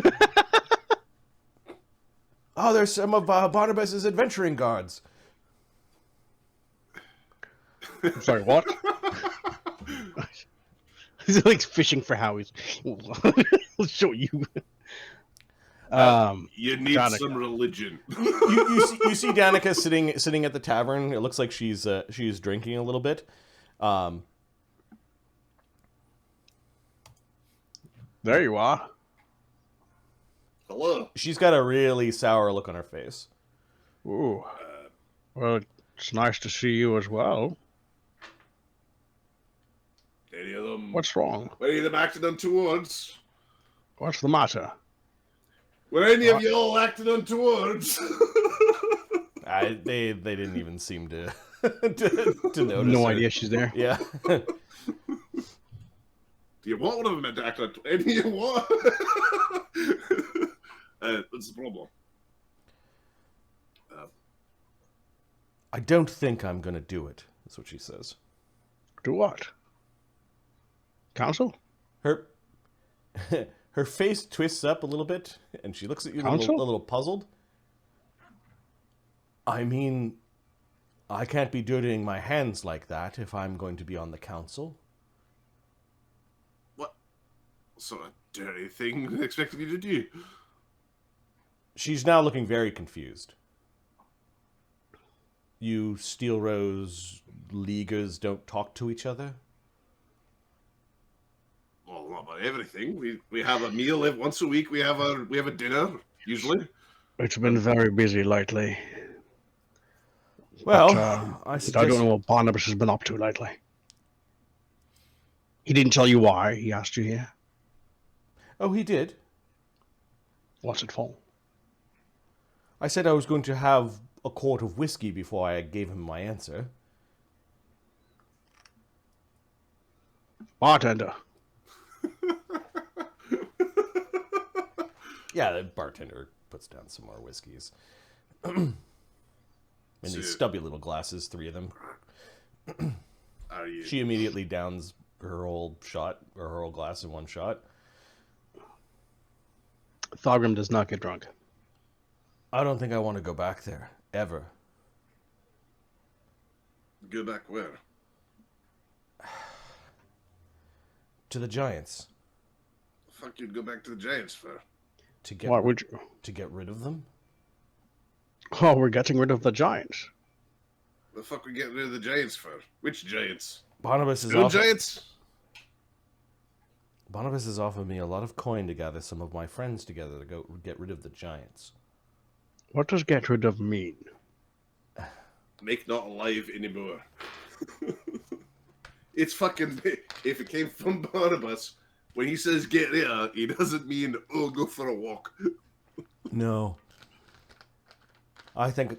S1: Oh, there's some of Barnabas's adventuring guards.
S3: I'm sorry, what? He's like fishing for Howie's. I'll show you.
S2: You need
S3: Danica.
S2: some religion.
S1: You see Danica sitting at the tavern. It looks like she's drinking a little bit.
S3: There you are.
S2: Hello.
S1: She's got a really sour look on her face.
S3: Ooh. Well, it's nice to see you as well.
S2: Any of them?
S3: What's wrong?
S2: Were any of them acting untowards?
S3: What's the matter?
S2: Were any of you all acting untowards?
S1: They didn't even seem to to notice.
S3: No
S1: her.
S3: idea she's there.
S1: Yeah.
S2: Do you want one of them to act untowards? Any you want? What's the problem?
S1: I don't think I'm going to do it. That's what she says.
S3: Do what? Council?
S1: Her face twists up a little bit, and she looks at you a little puzzled. I mean, I can't be dirtying my hands like that if I'm going to be on the council.
S2: What sort of dirty thing they expected you to do?
S1: She's now looking very confused. You Steelrose Leaguers don't talk to each other?
S2: Well, not about everything. We have a meal once a week. We have a dinner usually.
S3: It's been very busy lately.
S1: Well,
S3: But,
S1: I
S3: I don't know what Barnabas has been up to lately. He didn't tell you why he asked you here.
S1: Oh, he did.
S3: What's it for?
S1: I said I was going to have a quart of whiskey before I gave him my answer.
S3: Bartender.
S1: Yeah, the bartender puts down some more whiskeys. In these stubby little glasses, 3 of them. She immediately downs her whole glass in one shot.
S3: Thogrim does not get drunk.
S1: I don't think I want to go back there, ever.
S2: Go back where?
S1: To the Giants.
S2: The fuck you'd go back to the Giants for?
S3: Why would you?
S1: To get rid of them?
S3: Oh, we're getting rid of the Giants.
S2: The fuck we getting rid of the Giants for? Which Giants?
S1: Barnabas is
S2: Stone
S1: offered,
S2: giants?
S1: Barnabas has offered me a lot of coin to gather some of my friends together to go get rid of the giants.
S3: What does get rid of mean?
S2: Make not alive anymore. It's fucking... If it came from Barnabas, when he says get there, he doesn't mean, oh, go for a walk.
S1: No. I think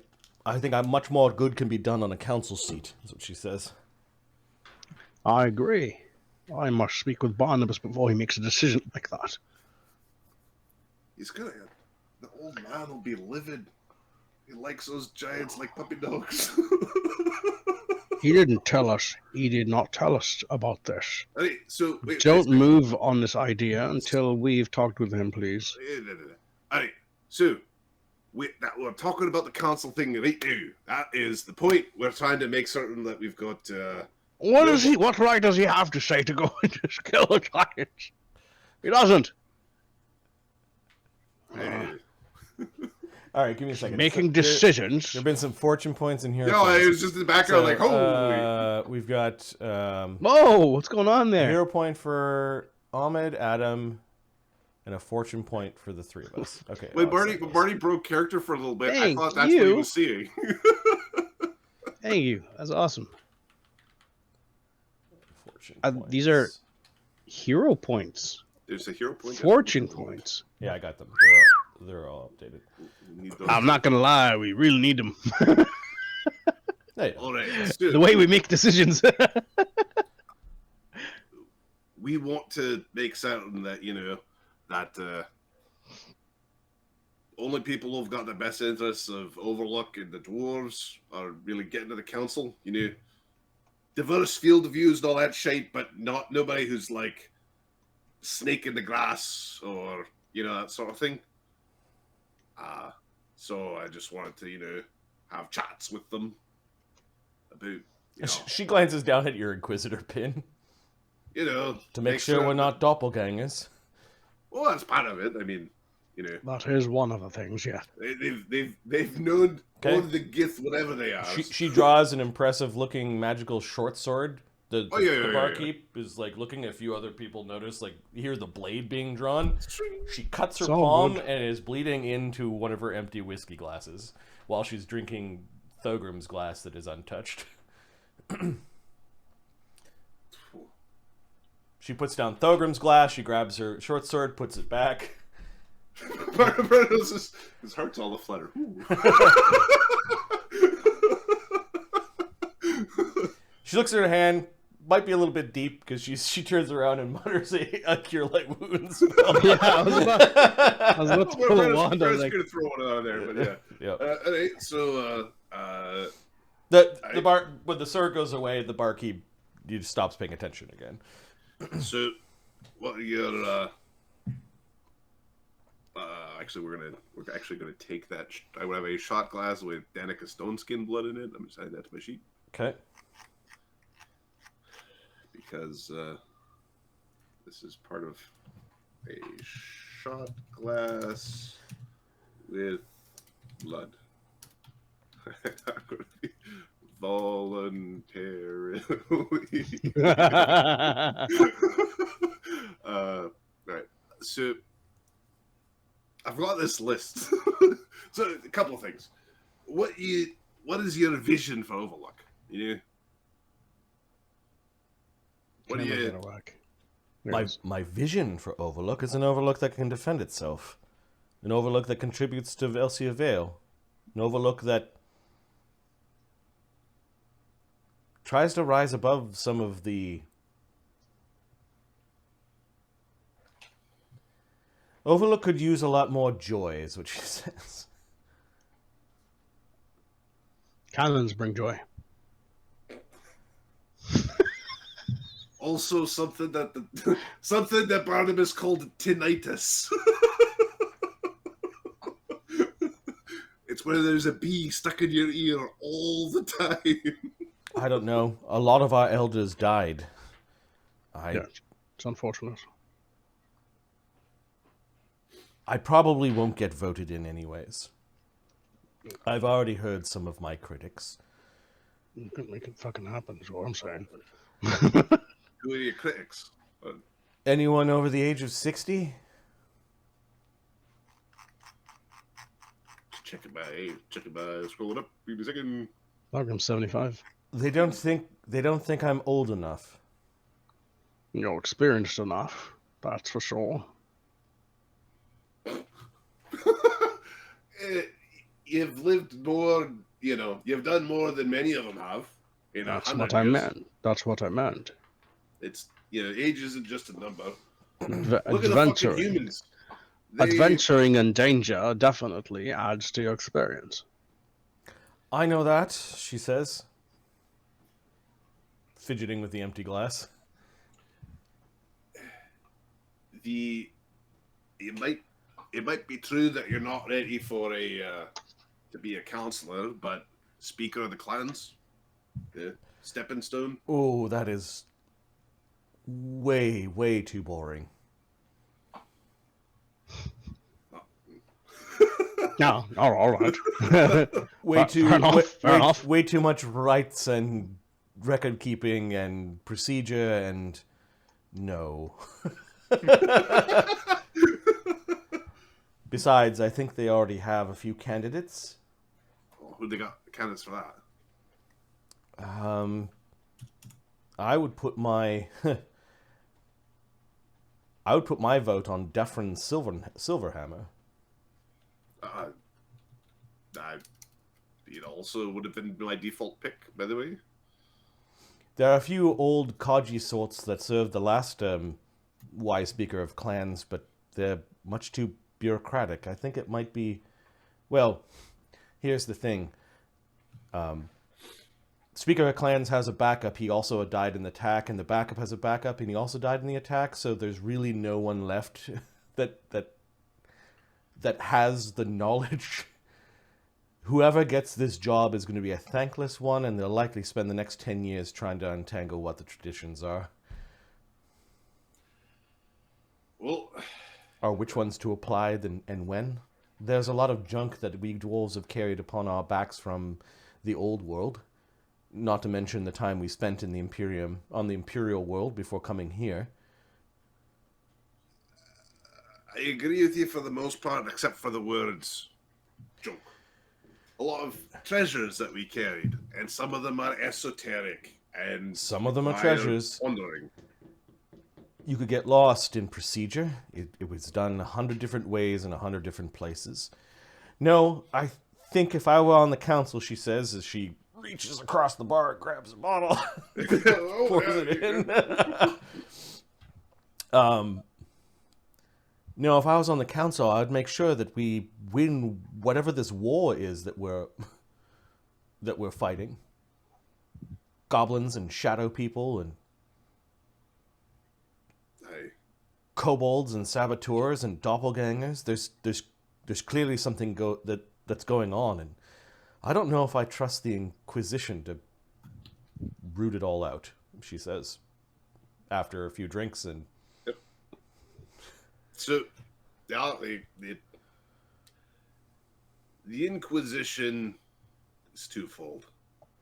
S1: much more good can be done on a council seat, is what she says.
S3: I agree. I must speak with Barnabas before he makes a decision like that.
S2: He's gonna... The old man will be livid. He likes those giants like puppy dogs.
S3: He didn't tell us. He did not tell us about this.
S2: Hey, so wait,
S3: Don't move on this idea until we've talked with him, please.
S2: Alright, so we're talking about the council thing right now. That is the point. We're trying to make certain that we've got.
S3: What right does he have to say to go and just kill the giants? He doesn't.
S1: All right, give me a second.
S3: Making decisions.
S1: There have been some fortune points in here.
S2: No, it was just in the background, like, holy.
S1: We've got
S3: Whoa, what's going on
S1: a
S3: there?
S1: hero point for Ahmed, Adam, and a fortune point for the three of us. Okay.
S2: When Barney broke character for a little bit,
S3: Thank
S2: I thought that's what he
S3: you.
S2: was seeing.
S3: Thank you. That's awesome.
S1: Fortune
S3: These are hero points.
S2: There's a hero point.
S3: Fortune points.
S1: Yeah, I got them. They're all updated.
S3: I'm not going to lie. We really need them.
S1: Hey,
S2: All right, let's do it.
S3: The way we make decisions.
S2: We want to make certain that, that only people who've got the best interests of Overlook and the dwarves are really getting to the council. Diverse field of views and all that shit, but nobody who's like snake in the grass or, that sort of thing. So I just wanted to, have chats with them about,
S1: she glances down at your Inquisitor pin
S2: to
S1: make sure we're not doppelgangers.
S2: Well, that's part of it. I mean,
S3: That is one of the things, yeah.
S2: they've known all the gith, whatever they are.
S1: She draws an impressive-looking magical short sword. The barkeep is like looking at a few other people. Notice, like, you hear the blade being drawn. She cuts her palm and is bleeding into one of her empty whiskey glasses while she's drinking Thogrim's glass that is untouched. She puts down Thogrim's glass. She grabs her short sword, puts it back.
S2: Brennos, his heart's all aflutter.
S1: She looks at her hand. Might be a little bit deep because she turns around and mutters a cure light wounds spell.
S3: Yeah, I was about to pull a wand. I was like,
S2: gonna throw one out there, but yeah.
S1: Yeah.
S2: Alright, so
S1: when the sword goes away, the barkeep stops paying attention again.
S2: So what your actually we're actually gonna take that. I would have a shot glass with Danica Stonesong blood in it. I'm just adding that to my sheet.
S1: Okay.
S2: Because this is part of a shot glass with blood. I'm going to be voluntarily. Right. So I've got this list. So a couple of things. What is your vision for Overlook? What do you...
S1: My vision for Overlook is an Overlook that can defend itself. An Overlook that contributes to Velsia Vale. An Overlook that tries to rise above some of the... Overlook could use a lot more joy, is what she says.
S3: Cannons bring joy.
S2: Also, something that Barnabas called tinnitus. It's where there's a bee stuck in your ear all the time.
S1: I don't know. A lot of our elders died.
S3: Yeah, it's unfortunate.
S1: I probably won't get voted in anyways. I've already heard some of my critics.
S3: You couldn't make it fucking happen, is what I'm saying.
S2: Who are your critics?
S1: Anyone over the age of 60?
S2: Check it by scrolling up. Give me a second.
S3: I'm 75.
S1: They don't think I'm old enough.
S3: You're experienced enough, that's for sure.
S2: You've lived more, you've done more than many of them have.
S3: That's what I meant. That's what I meant.
S2: It's, age isn't just a number.
S3: Look
S2: at the fucking humans.
S3: Adventuring in danger definitely adds to your experience.
S1: I know that, she says, fidgeting with the empty glass.
S2: It might be true that you're not ready for to be a counselor, but Speaker of the Clans, the stepping stone.
S1: Oh, that is way, way too boring.
S3: No, all right.
S1: Way too much rights and record keeping and procedure and no. Besides, I think they already have a few candidates.
S2: Who they got candidates for that?
S1: I would put my vote on Defrin Silverhammer.
S2: It also would have been my default pick, by the way.
S1: There are a few old Kaji sorts that served the last wise Speaker of Clans, but they're much too bureaucratic. I think it might be... Well, here's the thing. Speaker of Clans has a backup. He also died in the attack, and the backup has a backup, and he also died in the attack, so there's really no one left that has the knowledge. Whoever gets this job is going to be a thankless one, and they'll likely spend the next 10 years trying to untangle what the traditions are.
S2: Well...
S1: Or which ones to apply and when. There's a lot of junk that we dwarves have carried upon our backs from the old world. Not to mention the time we spent in the Imperial world before coming here.
S2: I agree with you for the most part, except for the words junk. A lot of treasures that we carried, and some of them are esoteric, and
S1: some of them are treasures.
S2: Wandering.
S1: You could get lost in procedure. It was done 100 different ways in 100 different places. No, I think if I were on the council, she says, as she reaches across the bar, grabs a bottle, pours it in. No, if I was on the council, I'd make sure that we win whatever this war is that we're fighting. Goblins and shadow people and kobolds and saboteurs and doppelgangers. There's clearly something that's going on, and I don't know if I trust the Inquisition to root it all out, she says, after a few drinks. And
S2: yep. So the Inquisition is twofold.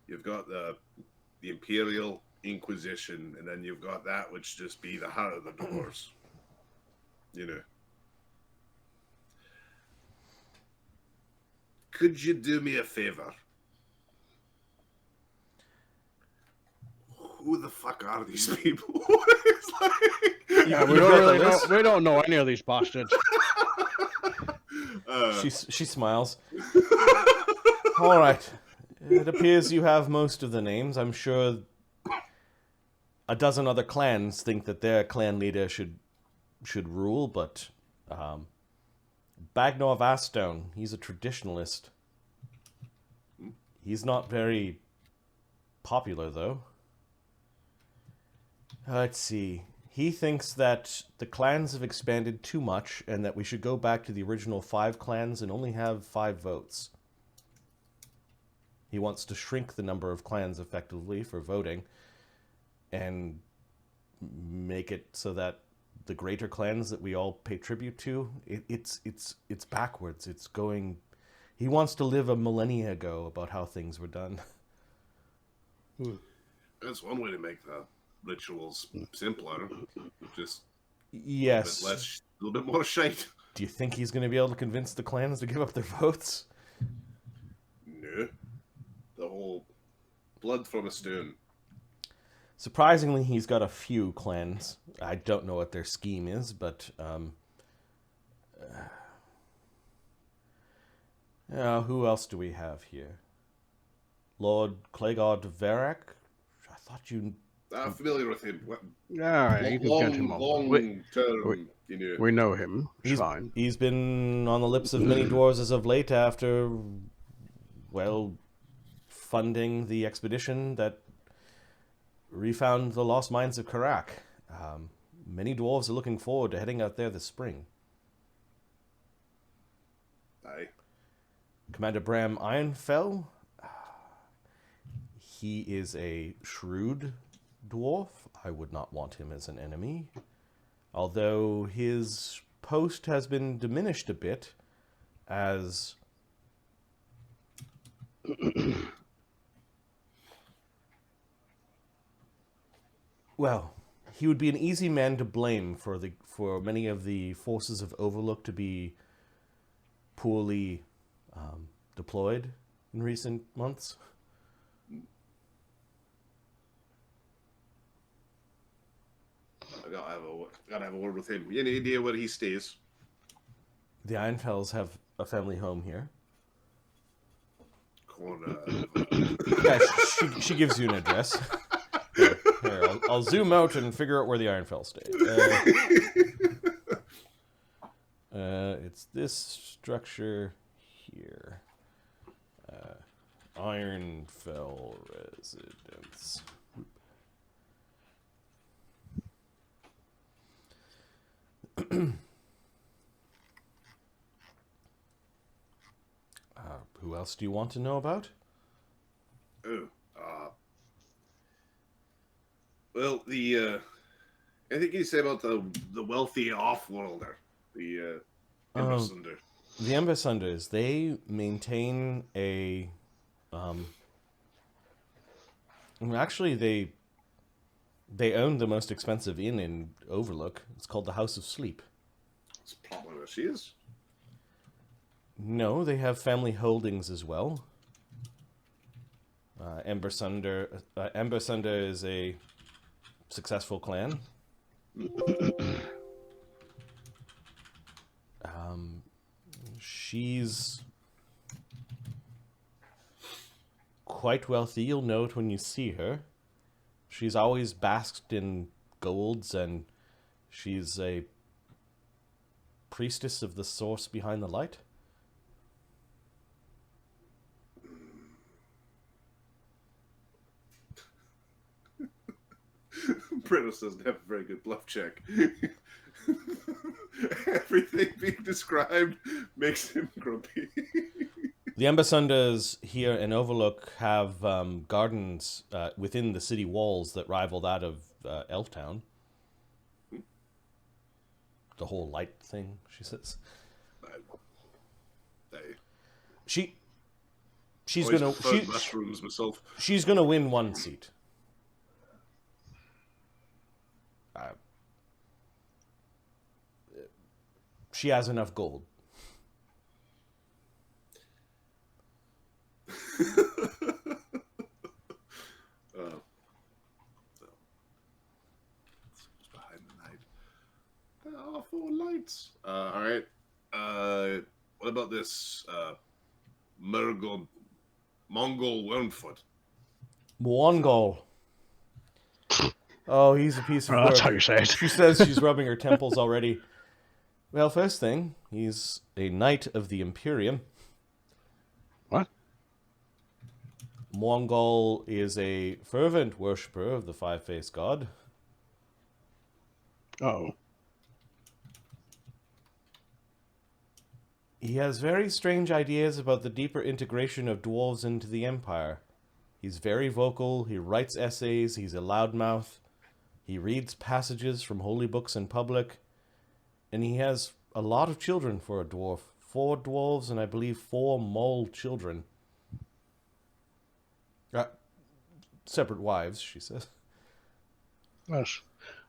S2: You've got the Imperial Inquisition, and then you've got that which just be the heart of the doors. Could you do me a favor? Who the fuck are these people? It's like...
S3: Yeah, we don't know any of these bastards.
S1: She smiles. All right. It appears you have most of the names. I'm sure a dozen other clans think that their clan leader should rule, but Bagnor Vastone, he's a traditionalist. He's not very popular, though. Let's see. He thinks that the clans have expanded too much and that we should go back to the original 5 clans and only have 5 votes. He wants to shrink the number of clans effectively for voting and make it so that the greater clans that we all pay tribute to, it's backwards. It's going... He wants to live a millennia ago about how things were done.
S2: That's one way to make the rituals simpler. Just
S1: Yes.
S2: a little bit more shite.
S1: Do you think he's going to be able to convince the clans to give up their votes?
S2: No. The whole blood from a stone.
S1: Surprisingly, he's got a few clans. I don't know what their scheme is, but who else do we have here? Lord Clegod Varak? I thought you...
S2: I'm familiar with him.
S3: Yeah, you can get him on.
S2: Long term, you know.
S3: We know him. It's fine.
S1: He's been on the lips of many dwarves as of late after, well, funding the expedition that refound the lost mines of Karak. Many dwarves are looking forward to heading out there this spring.
S2: Aye.
S1: Commander Bram Ironfell, he is a shrewd dwarf. I would not want him as an enemy. Although his post has been diminished a bit as... Well, he would be an easy man to blame for many of the forces of Overlook to be poorly deployed in recent months.
S2: I gotta have a word with him. Any idea where he stays?
S1: The Ironfells have a family home here.
S2: Corner.
S1: Yeah, she gives you an address. Here, I'll zoom out and figure out where the Ironfell stay. It's this structure here. Ironfell residence. Who else do you want to know about?
S2: Well, I think you said about the wealthy off-worlder, the Embersunder.
S1: The Embersunders, they maintain a, actually they own the most expensive inn in Overlook. It's called the House of Sleep.
S2: That's probably where she is.
S1: No, they have family holdings as well. Embersunder is a successful clan. She's quite wealthy. You'll know it when you see her. She's always basked in golds, and she's a priestess of the source behind the light.
S2: Brennos doesn't have a very good bluff check. Everything being described makes him grumpy.
S1: The Embersunders here in Overlook have gardens within the city walls that rival that of Elftown. The whole light thing, she says. She's gonna win one seat. She has enough gold.
S2: Behind the night. There are 4 lights. All right. What about this Mongol Wormfoot?
S1: Mongol. Oh, he's a piece of work.
S3: That's how you say it.
S1: She says she's rubbing her temples already. Well, first thing, he's a knight of the Imperium.
S3: What?
S1: Mongol is a fervent worshipper of the five-faced god.
S3: Oh.
S1: He has very strange ideas about the deeper integration of dwarves into the Empire. He's very vocal, he writes essays, he's a loudmouth, he reads passages from holy books in public, and he has a lot of children for a dwarf. 4 dwarves and I believe 4 mole children. separate wives, she says.
S3: Yes.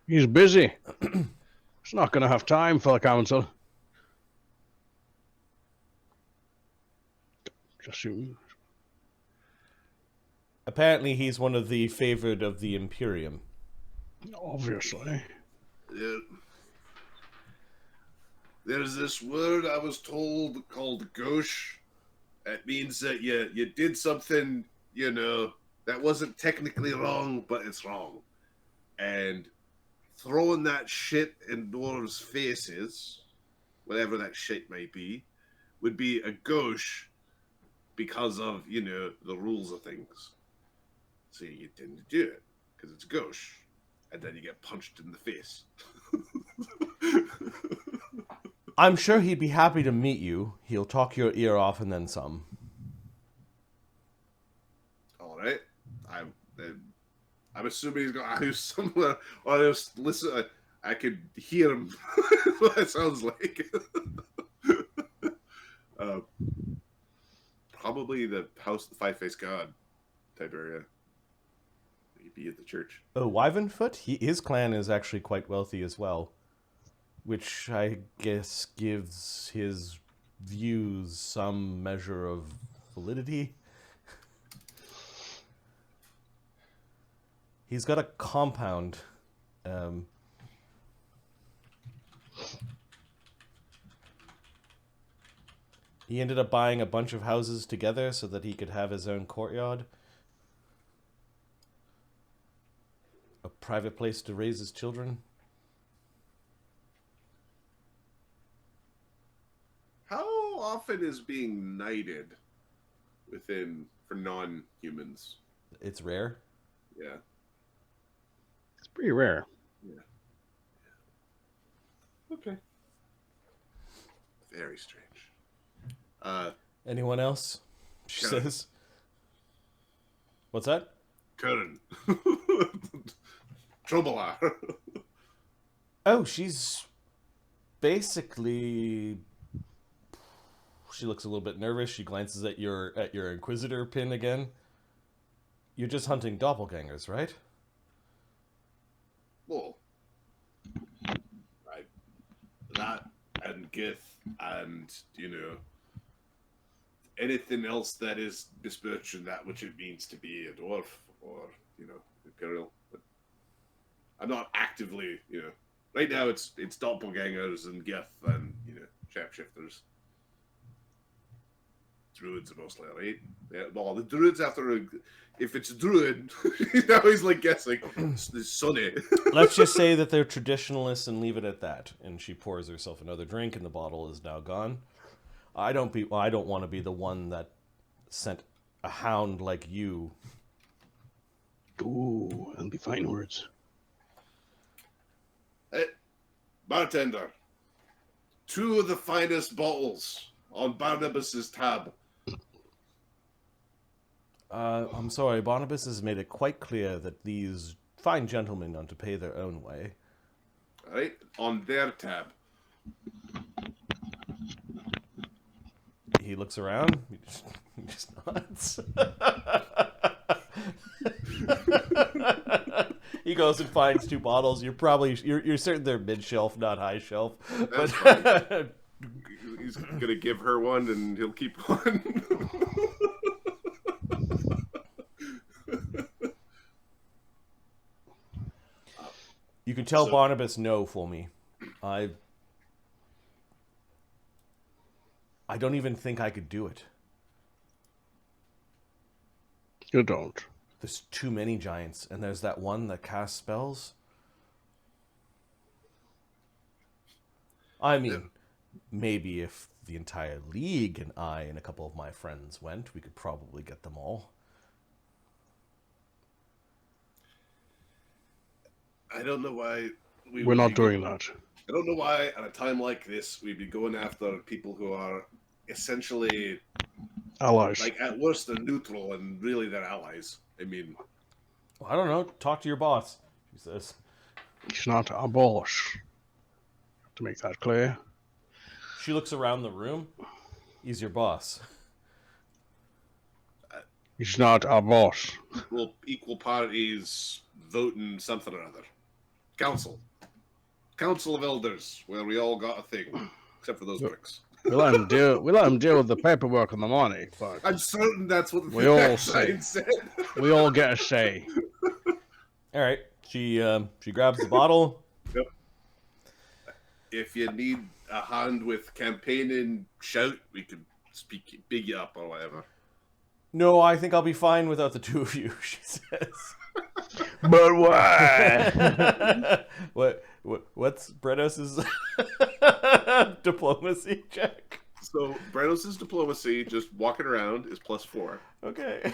S3: He's busy. He's not going to have time for the council. Just you.
S1: Apparently, he's one of the favored of the Imperium.
S3: Obviously.
S2: Yeah. There's this word I was told called gauche. It means that you did something, that wasn't technically wrong, but it's wrong. And throwing that shit in dwarves' faces, whatever that shit might be, would be a gauche because of, the rules of things. So you didn't do it, because it's gauche. And then you get punched in the face.
S1: I'm sure he'd be happy to meet you. He'll talk your ear off and then some.
S2: All right. I'm assuming he's going to house somewhere. Or just listen. I could hear him. What it sounds like. Probably the house of the five-faced god type area. He'd be at the church.
S1: Oh, Wyvenfoot? His clan is actually quite wealthy as well. Which I guess gives his views some measure of validity. He's got a compound. He ended up buying a bunch of houses together so that he could have his own courtyard. A private place to raise his children.
S2: How often is being knighted for non-humans?
S1: It's rare.
S2: Yeah.
S3: It's pretty rare.
S2: Yeah. Okay. Very strange.
S1: Anyone else? She says. What's that?
S2: Curran. Troubler.
S1: Oh, she's basically. She looks a little bit nervous. She glances at your Inquisitor pin again. You're just hunting doppelgangers, right?
S2: Well, right. That and Gith and, anything else that is besmirching that which it means to be a dwarf or, Imperial. But I'm not actively, right now it's doppelgangers and Gith and, shapeshifters. Druids mostly, right? Yeah, well, the druids if it's a druid, now he's like guessing. It's Sonny.
S1: Let's just say that they're traditionalists and leave it at that. And she pours herself another drink, and the bottle is now gone. I don't want to be the one that sent a hound like you.
S3: Ooh, that'll be fine words.
S2: Hey, bartender. 2 of the finest bottles on Barnabus's tab.
S1: I'm sorry, Barnabas has made it quite clear that these fine gentlemen are to pay their own way.
S2: All right, on their tab.
S1: He looks around. He just nods. He goes and finds 2 bottles. You're certain they're mid shelf, not high shelf.
S2: That's
S1: But
S2: fine. He's gonna give her one, and he'll keep one.
S1: you can tell Barnabas no for me. I don't even think I could do it.
S3: You don't.
S1: There's too many giants, and there's that one that casts spells. I mean, maybe if the entire league and I and a couple of my friends went, we could probably get them all.
S2: I don't know why
S3: We're not doing that.
S2: I don't know why at a time like this we'd be going after people who are essentially
S3: Allies.
S2: like at worst they're neutral and really they're allies. I mean,
S1: Well, I don't know. Talk to your boss, she says.
S3: He's not a boss. To make that clear.
S1: She looks around the room. He's your boss.
S3: He's not our boss.
S2: Well, equal parties voting something or other. Council of Elders, where we all got a thing, except for those pricks.
S3: We let him deal with the paperwork and the money, but
S2: I'm certain that's what the
S3: we all
S2: sign said.
S3: we all get a say.
S1: All right. She grabs the bottle.
S2: Yep. If you need a hand with campaigning, shout. We could big you up or whatever.
S1: No, I think I'll be fine without the two of you, she says.
S3: But why?
S1: What's Brennos' diplomacy check?
S2: So Brennos' diplomacy, just walking around, is +4.
S1: Okay.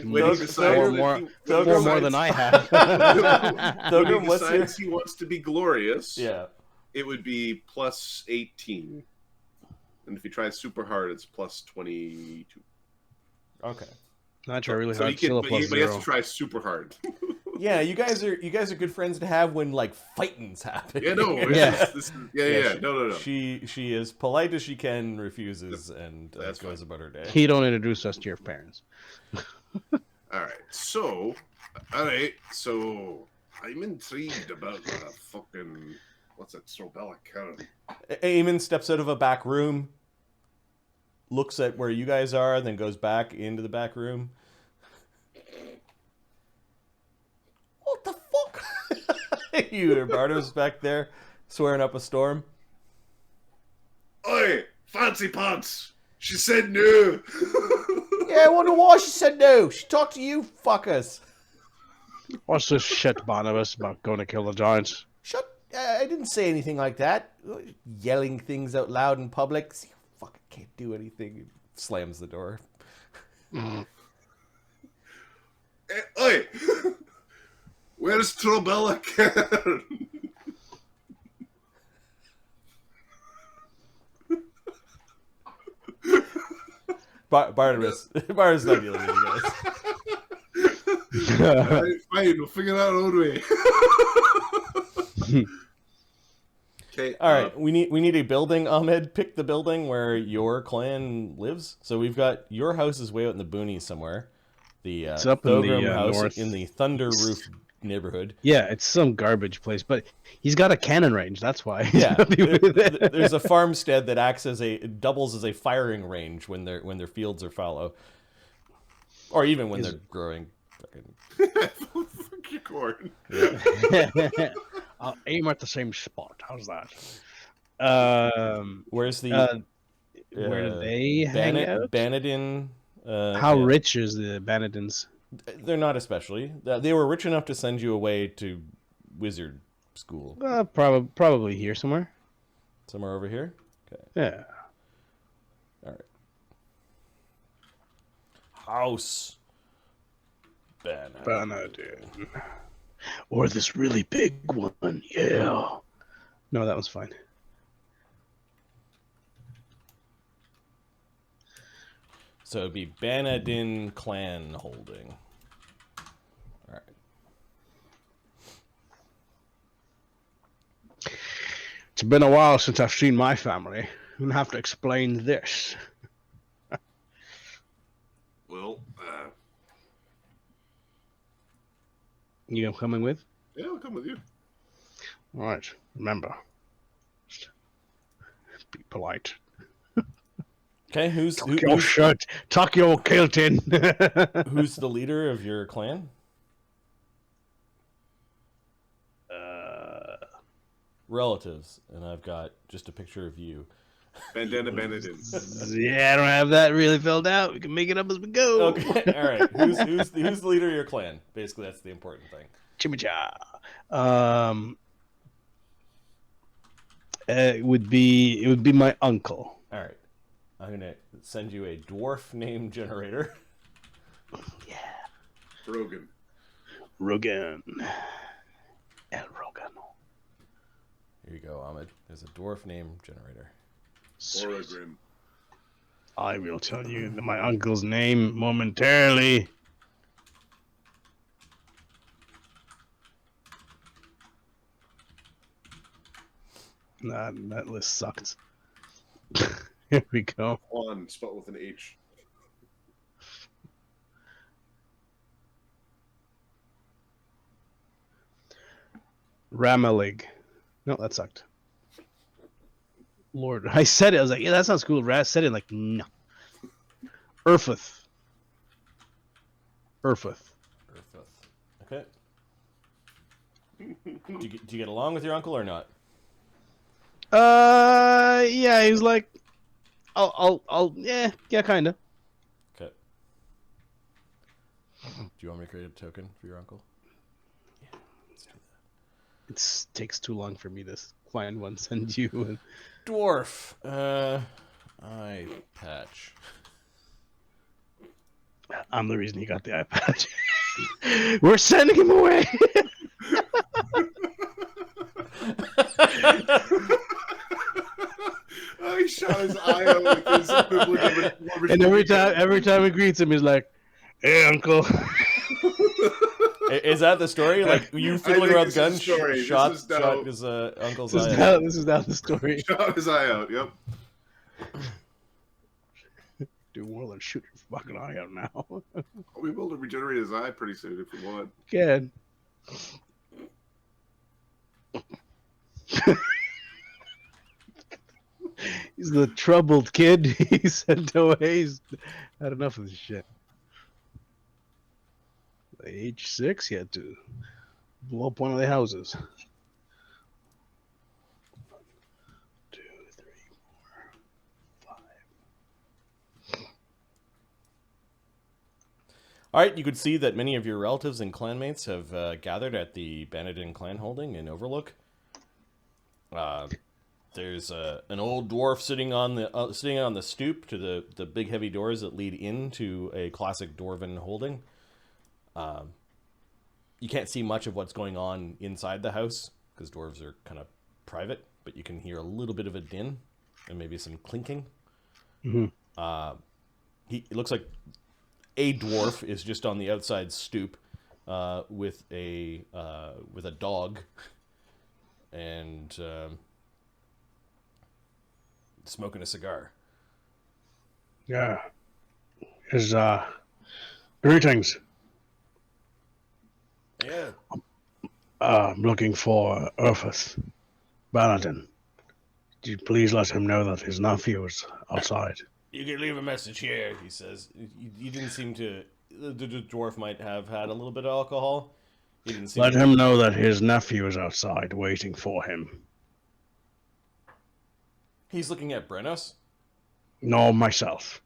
S2: When he decides
S3: four more than I have.
S1: Thogrim,
S2: when he decides he wants to be glorious,
S1: yeah,
S2: it would be +18. And if he tries super hard, it's +22.
S1: Okay.
S3: Not try really
S2: So
S3: hard. Still a
S2: but
S3: plus
S2: he has
S3: zero.
S2: to try super hard.
S1: Yeah, you guys are good friends to have when like fighting's happen.
S2: Yeah, no.
S3: Yeah.
S2: No.
S1: She is polite as she can, refuses, and
S2: That's
S1: goes about her day.
S3: He don't introduce us to your parents.
S2: All right. So I'm intrigued about the fucking what's that Strobella Karen?
S1: Eamon steps out of a back room, looks at where you guys are, then goes back into the back room. What the fuck? You hear Barnabus back there swearing up a storm.
S2: Oi, fancy pants! She said no.
S1: Yeah, I wonder why she said no. She talked to you fuckers.
S3: What's this shit, Barnabus, about going to kill the giants?
S1: Shut. I didn't say anything like that. Yelling things out loud in public. See, fucking can't do anything. He slams the door.
S2: Oi! Where's Strobella Karen?
S1: Barnabus not dealing with you guys.
S2: Alright, fine, we'll figure that out our own way. Okay.
S1: All right, we need a building. Ahmed, pick the building where your clan lives. So we've got your house is way out in the boonies somewhere. It's up in the house
S3: north.
S1: in the Thunder Roof neighborhood.
S3: Yeah, it's some garbage place, but he's got a cannon range. That's why.
S1: Yeah, there's a farmstead that doubles as a firing range when their fields are fallow, or even when they're growing.
S2: Fuck your corn.
S3: Yeah. I'll aim at the same spot. How's that?
S1: Where's the
S3: where do they hang out?
S1: Banadin.
S3: How rich is the Banadins?
S1: They're not especially. They were rich enough to send you away to wizard school.
S3: Probably here somewhere.
S1: Somewhere over here? Okay.
S3: Yeah.
S1: All right. House
S3: Banadin. Or this really big one. Yeah. No, that one's fine.
S1: So it'd be Banadin clan holding. All right.
S3: It's been a while since I've seen my family. I'm gonna have to explain this.
S2: Well,
S3: You coming with?
S2: yeah, I'll come with you.
S3: All right. Remember, be polite.
S1: Okay, who's
S3: Tuck your kilt in.
S1: who's the leader of your clan? Relatives, and I've got just a picture of you.
S2: Bandana Banadin.
S3: Yeah, I don't have that really filled out. We can make it up as we go.
S1: Okay, all right. Who's the leader of your clan? Basically, that's the important thing.
S3: Chimicha. It would be my uncle.
S1: All right. I'm gonna send you a dwarf name generator.
S3: Yeah.
S2: Rogan.
S3: El Rogan.
S1: Here you go, Ahmed. There's a dwarf name generator.
S2: Oragrim.
S3: I will tell you my uncle's name momentarily. Nah, that list sucked. Here we go.
S2: Juan, spelled with an H.
S3: Ramalig. No, that sucked. Lord, I said it. I was like, yeah, that sounds cool. Raz said it like, no. Urfith.
S1: Okay. Do you get along with your uncle or not?
S3: Yeah, he was like, yeah, kinda.
S1: Okay. Do you want me to create a token for your uncle?
S3: Yeah, let's do that. It takes too long for me to find one, send you. And...
S1: Dwarf. Eye patch.
S3: I'm the reason he got the eye patch. We're sending him away.
S2: He shot his eye out with his equivalent of a
S3: and every time he greets him, he's like, "Hey, uncle."
S1: Is that the story? Like you fiddling around the gun, shot his uncle's eye out.
S3: This is now the story.
S2: Shot his eye out. Yep.
S3: Do more than shoot your fucking eye out now.
S2: I'll be able to regenerate his eye pretty soon if we want.
S3: Good. He's the troubled kid. He sent away. He's had enough of this shit. Age 6, he had to blow up one of the houses. 1, 2, 3, 4, 5.
S1: All right, you could see that many of your relatives and clanmates have gathered at the Bannerton clan holding in Overlook. There's an old dwarf sitting on the stoop to the big heavy doors that lead into a classic Dwarven holding. You can't see much of what's going on inside the house because dwarves are kind of private, but you can hear a little bit of a din and maybe some clinking.
S3: Mm-hmm.
S1: It looks like a dwarf is just on the outside stoop with a dog and smoking a cigar.
S3: Yeah. His greetings.
S1: Yeah.
S3: I'm looking for Urfith Bannerton. Could you please let him know that his nephew is outside?
S1: You can leave a message here, he says. You didn't seem to... The dwarf might have had a little bit of alcohol. He didn't seem
S3: Let him know that his nephew is outside waiting for him.
S1: He's looking at Brennos?
S3: No, myself.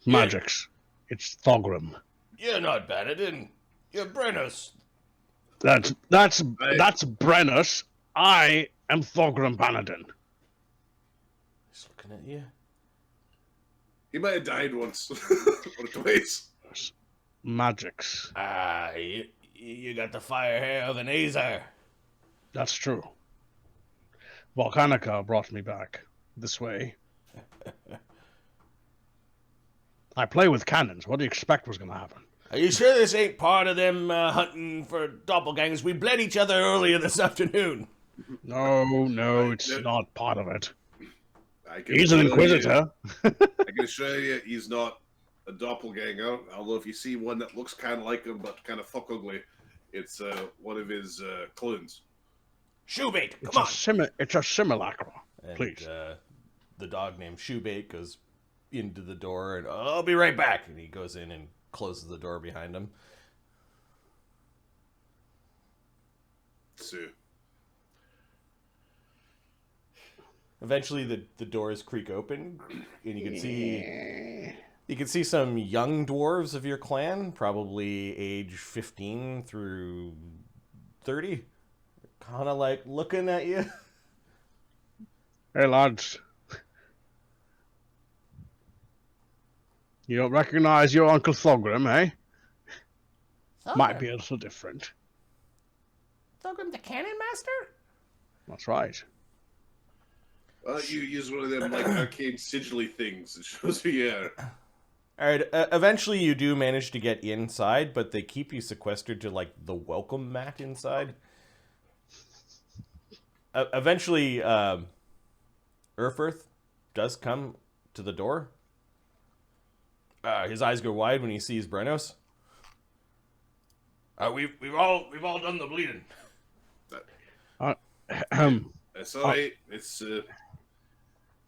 S3: Magics. It's Thogrim.
S1: You're not Bannerton. You're Brennos.
S3: That's Brennos. I am Thogrim Bannerton.
S1: He's looking at you.
S2: He might have died once or twice.
S3: Magics.
S1: You got the fire hair of an Azar.
S3: That's true. Volcanica brought me back this way. I play with cannons. What do you expect was going to happen?
S1: Are you sure this ain't part of them hunting for doppelgangers? We bled each other earlier this afternoon.
S3: No, it's not part of it.
S2: He's
S3: an inquisitor.
S2: I can assure you he's not a doppelganger, although if you see one that looks kind of like him but kind of fuck ugly, it's one of his clones.
S1: Shoebait, come on!
S3: It's a simulacra,
S1: and,
S3: please.
S1: The dog named Shoebait goes into the door and I'll be right back. And he goes in and closes the door behind him.
S2: So.
S1: Eventually, the doors creak open, and you can see some young dwarves of your clan, probably age 15 through 30, kind of like looking at you.
S3: Hey, lads. You don't recognize your Uncle Thogrim, eh?
S1: Thogrim?
S3: Might be a little different.
S1: Thogrim the Cannon Master?
S3: That's right.
S2: You use one of them like arcade sigilly things that shows you
S1: All right. Eventually, you do manage to get inside, but they keep you sequestered to like the welcome mat inside. Eventually, Urfith does come to the door. His eyes go wide when he sees Brennos. We've all done the bleeding.
S2: It's all right. It's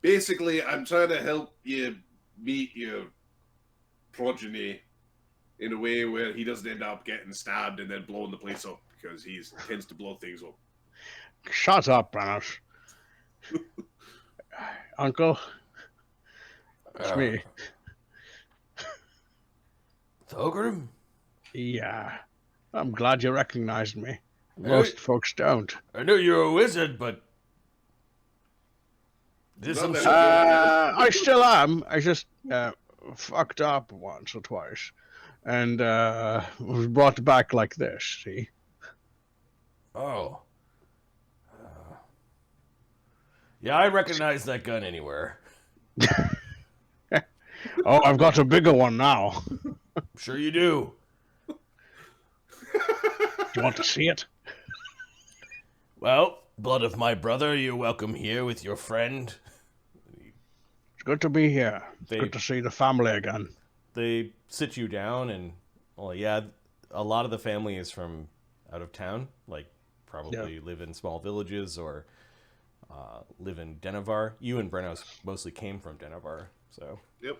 S2: basically I'm trying to help you meet your progeny in a way where he doesn't end up getting stabbed and then blowing the place up because he tends to blow things up.
S3: Shut up, Brennos. Uncle, it's me.
S1: Thogrim?
S3: Yeah, I'm glad you recognized me. Most folks don't.
S1: I know you're a wizard, but
S3: I still am. I just fucked up once or twice, and was brought back like this. See?
S1: Oh. Yeah, I recognize that gun anywhere.
S3: Oh, I've got a bigger one now.
S1: Sure you do.
S3: Do you want to see it?
S1: Well, blood of my brother, you're welcome here with your friend.
S3: It's good to be here. Good to see the family again.
S1: They sit you down and, well, yeah, a lot of the family is from out of town, like probably live in small villages or live in Denevar. You and Brennos mostly came from Denevar, so.
S2: Yep.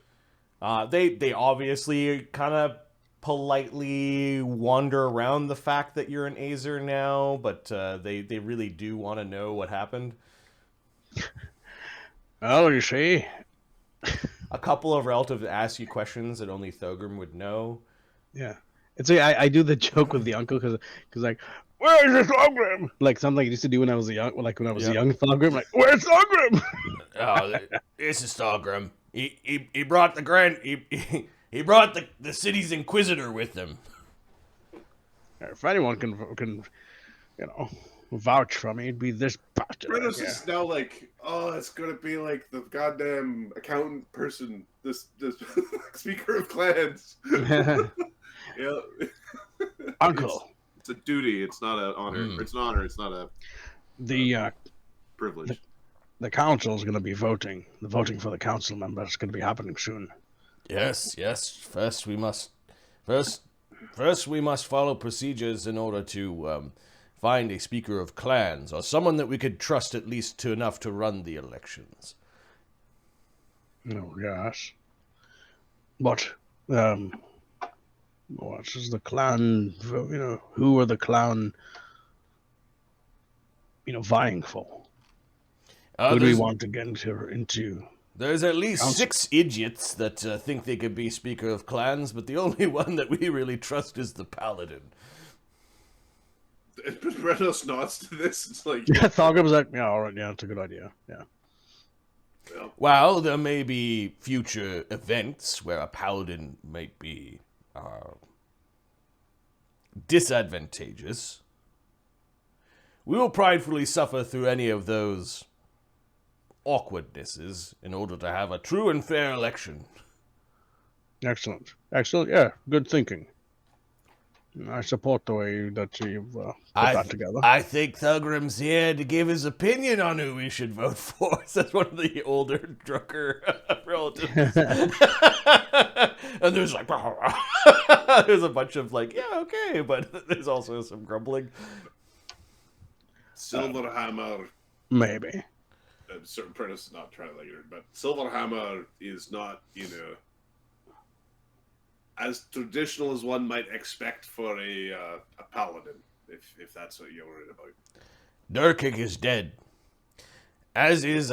S1: They obviously kind of politely wander around the fact that you're an Azer now, but they really do want to know what happened.
S3: Well, you see.
S1: A couple of relatives ask you questions that only Thogrim would know.
S3: Yeah. It's like, I do the joke with the uncle because like, where is this Thogrim? Like something I used to do when I was a young Thogrim. Like, where's Thogrim?
S1: Oh, this is Thogrim. He brought he brought the city's inquisitor with him.
S3: If anyone can vouch for me, it'd be this bastard.
S2: Brennos is now like, oh, it's gonna be like the goddamn accountant person, this Speaker of Clans. Yeah.
S3: Uncle.
S2: It's a duty. It's not an honor. It's an honor. It's not a privilege.
S3: The council is going to be voting. The voting for the council members is going to be happening soon.
S1: Yes. First we must follow procedures in order to find a Speaker of Clans or someone that we could trust at least to enough to run the elections.
S3: Oh, yes. But what is the clan? Who are the clan? Vying for? Who do we want to get into?
S1: There's at least
S3: Council?
S1: 6 idiots that think they could be Speaker of Clans, but the only one that we really trust is the Paladin.
S2: Brennos nods to this. It's like,
S3: Thogrim's like, yeah, all right, yeah, that's a good idea. Yeah.
S1: Well, there may be future events where a Paladin might be disadvantageous. We will pridefully suffer through any of those awkwardnesses in order to have a true and fair election.
S3: Excellent. Yeah, good thinking. I support the way that you've put that together.
S1: I think Thogrim's here to give his opinion on who we should vote for, says one of the older, drunker relatives. And there's like, there's a bunch of like, yeah, okay, but there's also some grumbling.
S2: Silverhammer.
S3: Maybe.
S2: Certain Brennos is not translated, but Silverhammer is not, as traditional as one might expect for a paladin, if that's what you're worried about.
S1: Durkig is dead, as is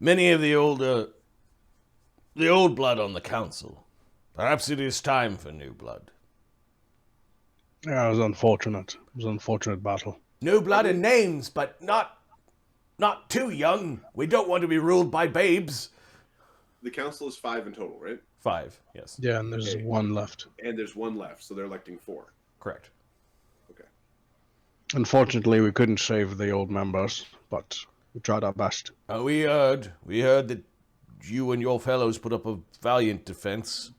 S1: many of the old blood on the council. Perhaps it is time for new blood.
S3: Yeah, it was unfortunate. It was an unfortunate battle.
S1: New blood and names, but not too young. We don't want to be ruled by babes.
S2: The council is 5 in total, right?
S1: 5, yes.
S3: Yeah, and there's one left.
S2: And there's 1 left, so they're electing 4.
S1: Correct.
S2: Okay.
S3: Unfortunately, we couldn't save the old members, but we tried our best.
S1: We heard that you and your fellows put up a valiant defense.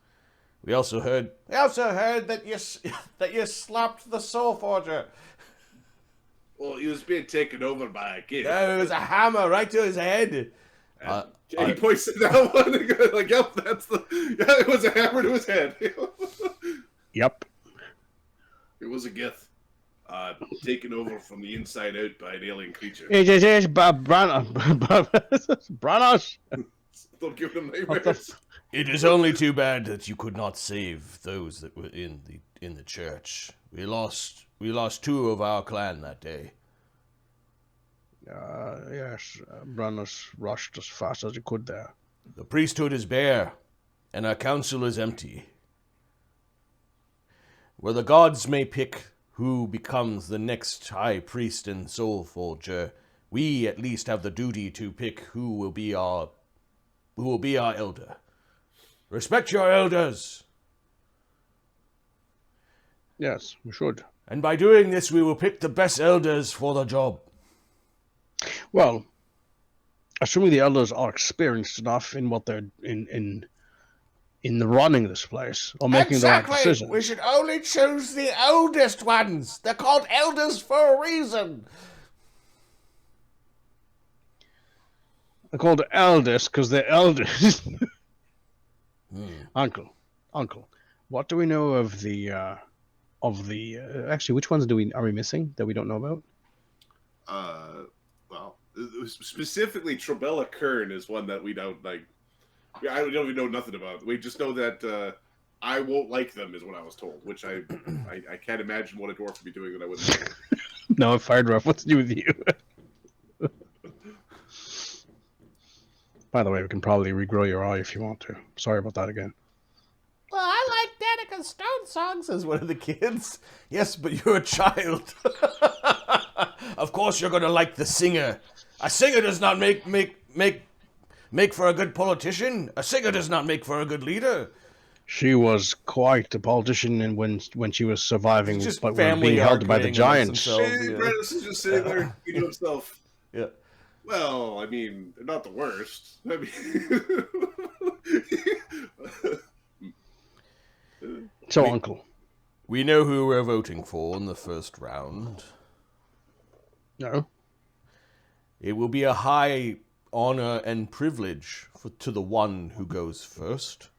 S1: We also heard that you slapped the Soul Forger.
S2: Well, he was being taken over by a kid.
S1: There was a hammer right to his head.
S2: He points at that one and goes like, "Yep, it was a hammer to his head."
S3: Yep.
S2: It was a gith. Taken over from the inside out by an alien creature.
S3: Yes, Brennos.
S2: Don't give them
S3: What the
S2: nightmares.
S1: It is only too bad that you could not save those that were in the church. We lost 2 of our clan that day.
S3: Yes, Brennos rushed as fast as he could there.
S1: The priesthood is bare, and our council is empty. Where the gods may pick who becomes the next high priest and soul forger, we at least have the duty to pick who will be our elder. Respect your elders.
S3: Yes, we should.
S1: And by doing this, we will pick the best elders for the job.
S3: Well, assuming the elders are experienced enough in what they're in the running of this place or making the right decisions.
S1: We should only choose the oldest ones. They're called elders for a reason.
S3: They're called eldest because they're elders. Uncle, what do we know of the actually, which ones are we missing that we don't know about?
S2: Well, specifically Trabella Kern is one that we don't like. I don't even know nothing about. We just know that I won't like them is what I was told, which I can't imagine what a dwarf would be doing that I wouldn't like.
S3: No, I'm fired rough. What's to do with you? By the way, we can probably regrow your eye if you want to. Sorry about that again.
S1: Well, I like Danica Stonesong, says one of the kids. Yes, but you're a child. Of course you're going to like the singer. A singer does not make for a good politician. A singer does not make for a good leader.
S3: She was quite a politician, and when she was surviving,
S1: Just
S3: but
S1: family
S3: being held by the giants.
S2: Brennos is just sitting there thinking to himself.
S1: Yeah.
S2: Well, I mean, they're not the worst. I mean,
S3: So, Uncle.
S1: We know who we're voting for in the first round.
S3: No.
S1: It will be a high honor and privilege to the one who goes first.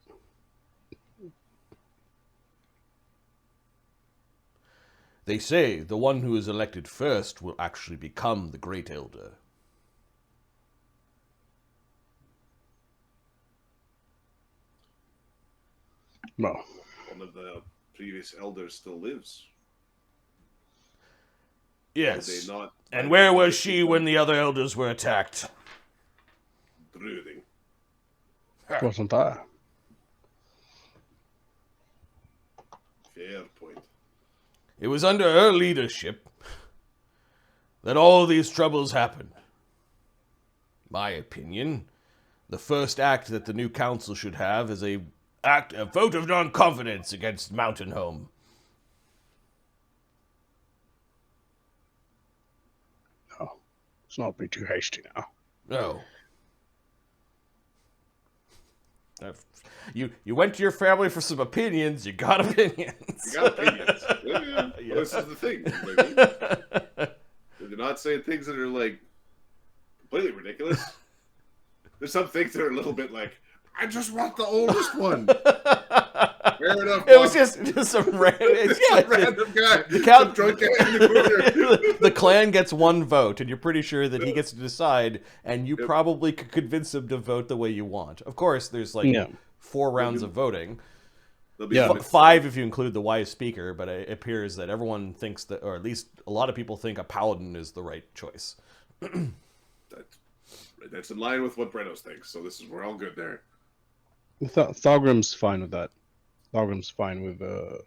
S1: They say the one who is elected first will actually become the Great Elder.
S3: Well,
S2: one of the previous elders still lives.
S1: Yes.
S2: They not,
S1: and where was she when the other elders were attacked?
S2: Brooding.
S3: wasn't that?
S2: Fair point.
S1: It was under her leadership that all these troubles happened. My opinion, the first act that the new council should have is a vote of non-confidence against Mountain Home.
S3: No, let's not be too hasty now.
S1: No. You went to your family for some opinions. You got opinions.
S2: You got opinions. Yeah.
S1: Yeah.
S2: Well, this is the thing. They're not saying things that are like completely ridiculous. There's some things that are a little bit like, I just want the oldest one. Fair enough.
S1: It was just some random,
S2: random guy.
S1: Some
S2: drunk guy in the corner.
S1: The clan gets one vote, and you're pretty sure that he gets to decide, and you probably could convince him to vote the way you want. Of course, there's 4 rounds of voting.
S3: Yeah.
S1: 5 if you include the wise speaker, but it appears that everyone thinks that, or at least a lot of people think a paladin is the right choice.
S2: That's in line with what Brennos thinks, so we're all good there.
S3: Thogrim's fine with that. Thogrim's fine with a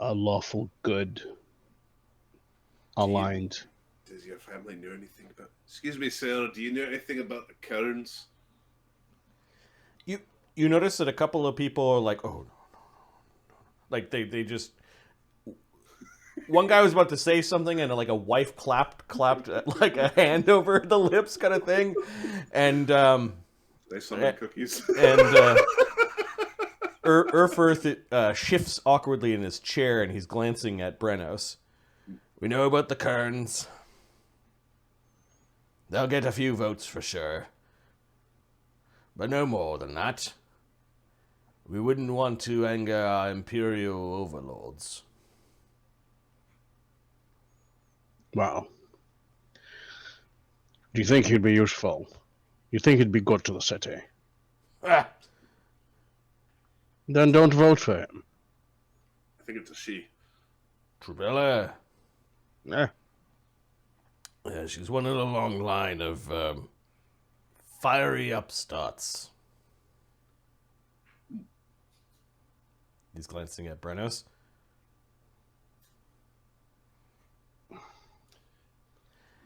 S3: lawful good aligned.
S2: Does your family know anything about... Excuse me, sir, do you know anything about the Kerns?
S1: You notice that a couple of people are like, oh, no. Like, they just... One guy was about to say something, and a wife clapped like a hand over the lips kind of thing. And...
S2: They summon cookies.
S1: And Urfirth shifts awkwardly in his chair, and he's glancing at Brennos. We know about the Kerns. They'll get a few votes for sure. But no more than that. We wouldn't want to anger our Imperial overlords.
S3: Well, do you think he'd be useful? You think he'd be good to the city?
S1: Ah,
S3: Then don't vote for him.
S2: I think it's a she.
S1: Trubella.
S3: Eh,
S1: Yeah, she's one in a long line of fiery upstarts. He's glancing at Brennos.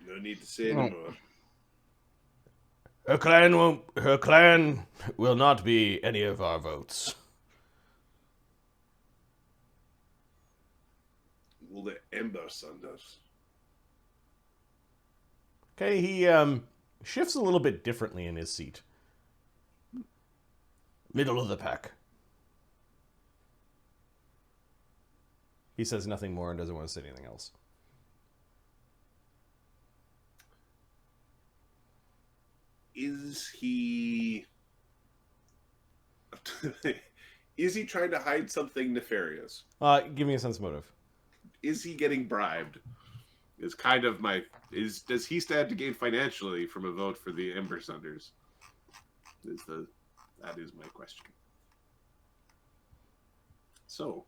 S2: No need to say anymore.
S1: Her clan will not be any of our votes.
S2: Will the Ember Sunders?
S1: Okay, he shifts a little bit differently in his seat. Middle of the pack. He says nothing more and doesn't want to say anything else.
S2: Is he... Is he trying to hide something nefarious?
S1: Give me a sense motive.
S2: Is he getting bribed? Is kind of my... Does he stand to gain financially from a vote for the Ember Sunders? That is my question. So...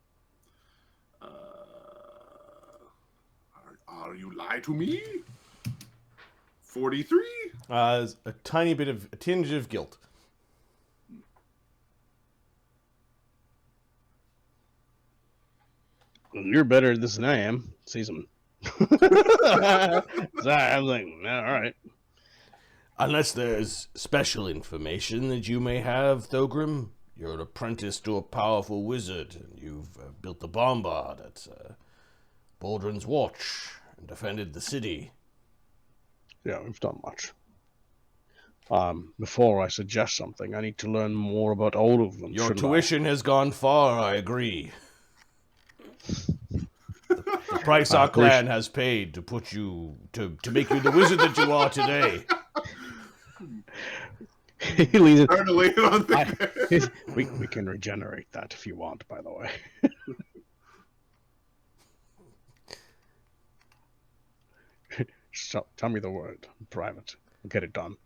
S2: are you lying to me? 43?
S1: A tiny bit of a tinge of guilt.
S3: you're better at this than I am. See some. I was like, all right.
S1: Unless there's special information that you may have, Thogrim. You're an apprentice to a powerful wizard, and you've built the bombard at Baldrin's Watch and defended the city.
S3: Yeah, we've done much. Before I suggest something, I need to learn more about all of them.
S1: Your tuition has gone far, I agree. The price our clan has paid to put you to make you the wizard that you are today.
S3: He leaves it.
S2: Trying to lay it on there.
S3: We can regenerate that if you want, by the way. So, tell me the word. Private. We'll get it done.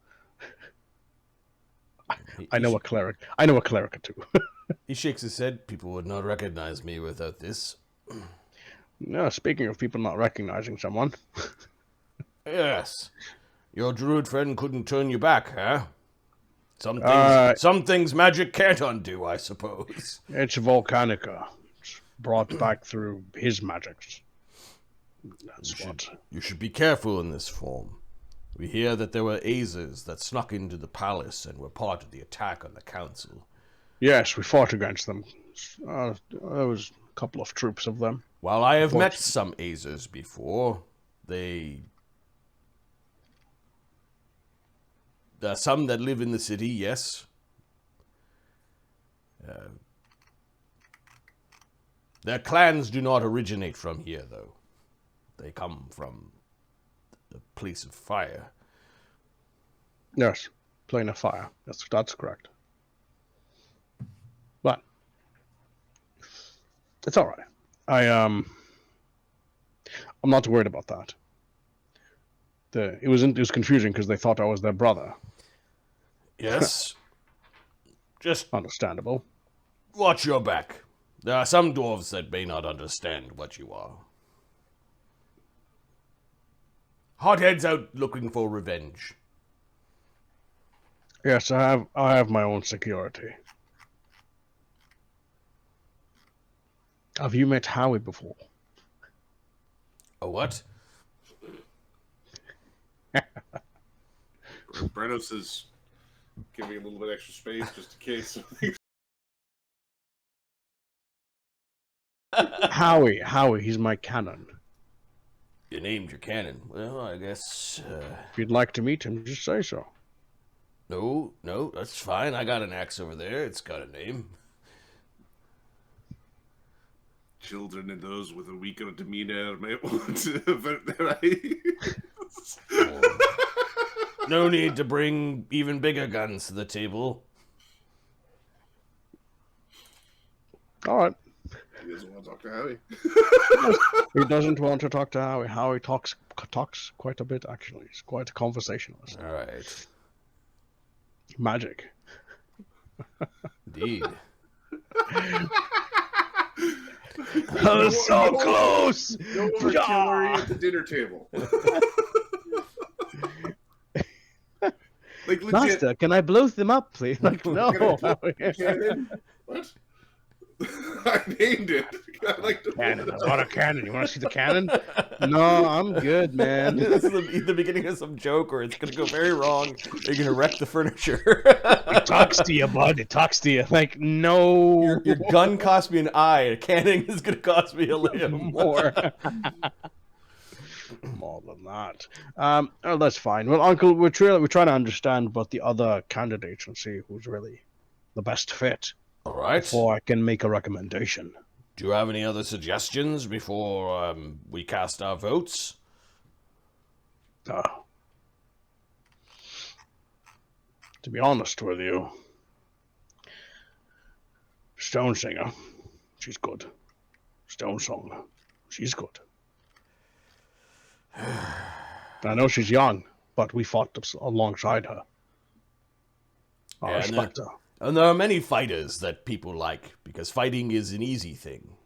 S3: I know a cleric. I know a cleric or two.
S1: He shakes his head. People would not recognize me without this.
S3: No, speaking of people not recognizing someone.
S1: Yes. Your druid friend couldn't turn you back, huh? Some things magic can't undo, I suppose.
S3: It's Volcanica. It's brought back through his magics. That's what.
S1: You should be careful in this form. We hear that there were Azers that snuck into the palace and were part of the attack on the council.
S3: Yes, we fought against them. There was a couple of troops of them.
S1: While I have met some Azers before, there are some that live in the city, yes. Their clans do not originate from here, though. They come from the place of fire.
S3: Yes, plane of fire. That's correct. But it's all right. I'm not worried about that. It was confusing because they thought I was their brother.
S1: Yes. Just
S3: Understandable.
S1: watch your back. There are some dwarves that may not understand what you are. Hotheads out looking for revenge.
S3: Yes, I have my own security. Have you met Howie before?
S1: A what?
S2: Brennos is giving a little bit extra space just in case.
S3: Howie, he's my canon.
S1: You named your cannon. Well, I guess...
S3: If you'd like to meet him, just say so.
S1: No, that's fine. I got an axe over there. It's got a name.
S2: Children and those with a weaker demeanor may want to avert their eyes.
S1: No need to bring even bigger guns to the table.
S3: All right.
S2: He doesn't want to talk to Howie.
S3: He doesn't want to talk to Howie. Howie talks talks quite a bit, actually. He's quite a conversationalist.
S1: All right.
S3: Magic.
S1: Indeed.
S3: Oh, so close!
S2: No artillery at the dinner table. Like legit.
S3: Master, can I blow them up, please? Like, no.
S2: Cannon? What? I named it. I like to
S3: Cannon. I want a cannon. You want to see the cannon? No, I'm good, man.
S1: This is the beginning of some joke, or it's going to go very wrong. You're going to wreck the furniture.
S3: It talks to you, bud. It talks to you. Like, no.
S1: Your gun cost me an eye. A cannon is going to cost me a limb.
S3: More. More than that. Oh, that's fine. Well, Uncle, we're trying to understand about the other candidates and see who's really the best fit.
S1: All right.
S3: Before I can make a recommendation.
S1: Do you have any other suggestions before we cast our votes?
S3: To be honest with you, Stonesinger, she's good. Stonesong, she's good. I know she's young, but we fought alongside her. I respect her.
S1: And there are many fighters that people like, because fighting is an easy thing.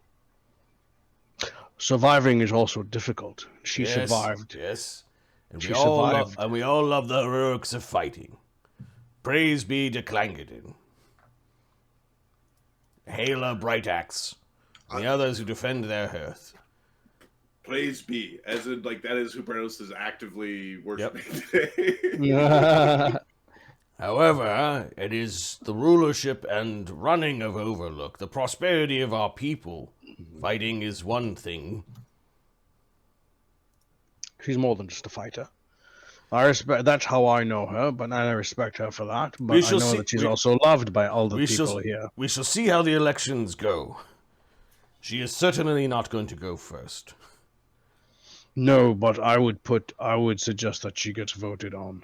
S3: Surviving is also difficult. She survived.
S1: Yes. And
S3: She survived.
S1: we all love the heroics of fighting. Praise be to Clangeddin. Hail Bright Axe, and the others who defend their hearth.
S2: Praise be, as in like that is who Brennos is actively worshiping today.
S1: However, it is the rulership and running of Overlook, the prosperity of our people. Fighting is one thing.
S3: She's more than just a fighter. I respect. That's how I know her, but I respect her for that. But I know that she's also loved by all the people here.
S1: We shall see how the elections go. She is certainly not going to go first.
S3: No, but I would suggest that she gets voted on.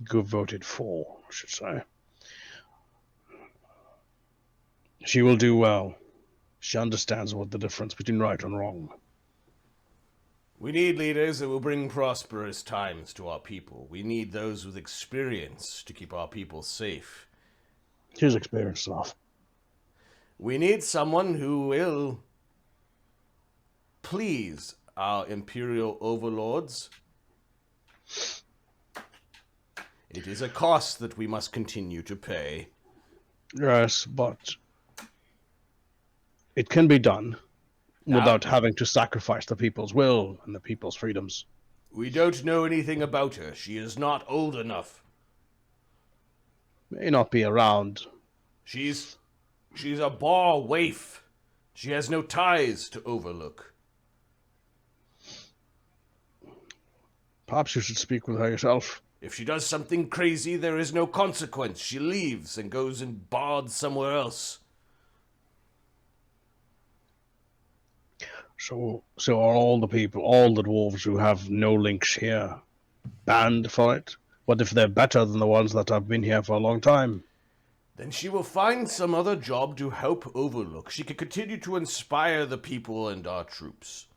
S3: Go voted for, I should say. She will do well. She understands what the difference between right and wrong.
S1: We need leaders that will bring prosperous times to our people. We need those with experience to keep our people safe.
S3: She's experienced enough.
S1: We need someone who will please our Imperial overlords. It is a cost that we must continue to pay.
S3: Yes, but it can be done without having to sacrifice the people's will and the people's freedoms.
S1: We don't know anything about her. She is not old enough.
S3: May not be around.
S1: She's a bar waif. She has no ties to Overlook.
S3: Perhaps you should speak with her yourself.
S1: If she does something crazy, there is no consequence. She leaves and goes and bards somewhere else.
S3: So are all the people, all the dwarves who have no links here, banned for it? What if they're better than the ones that have been here for a long time?
S1: Then she will find some other job to help Overlook. She can continue to inspire the people and our troops.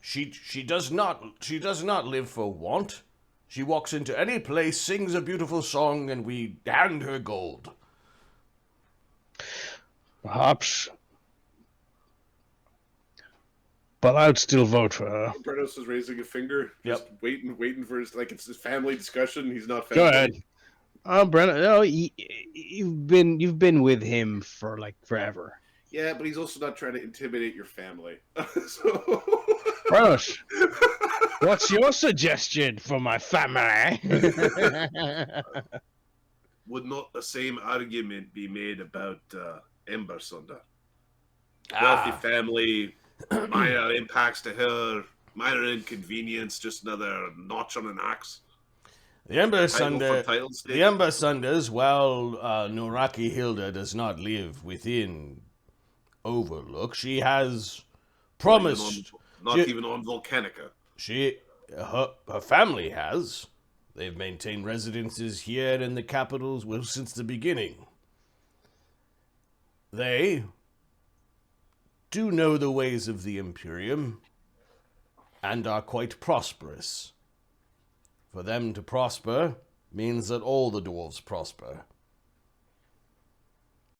S1: She does not live for want. She walks into any place, sings a beautiful song, and we hand her gold.
S3: Perhaps. But I'd still vote for her.
S2: Brennos is raising a finger, just waiting for his, like, it's his family discussion. He's not.
S3: Go ahead. Brennan, no, you've been with him for like forever.
S2: Yeah, but he's also not trying to intimidate your family. So...
S3: Brennos, what's your suggestion for my family?
S2: Would not the same argument be made about Embersunder? Wealthy family, minor impacts to her, minor inconvenience, just another notch on an axe.
S1: The Embersunders, while Noraki Hilda does not live within Overlook, she has promised...
S2: Not even on Volcanica.
S1: Her family has. They've maintained residences here in the capitals since the beginning. They do know the ways of the Imperium. and are quite prosperous. For them to prosper means that all the dwarves prosper.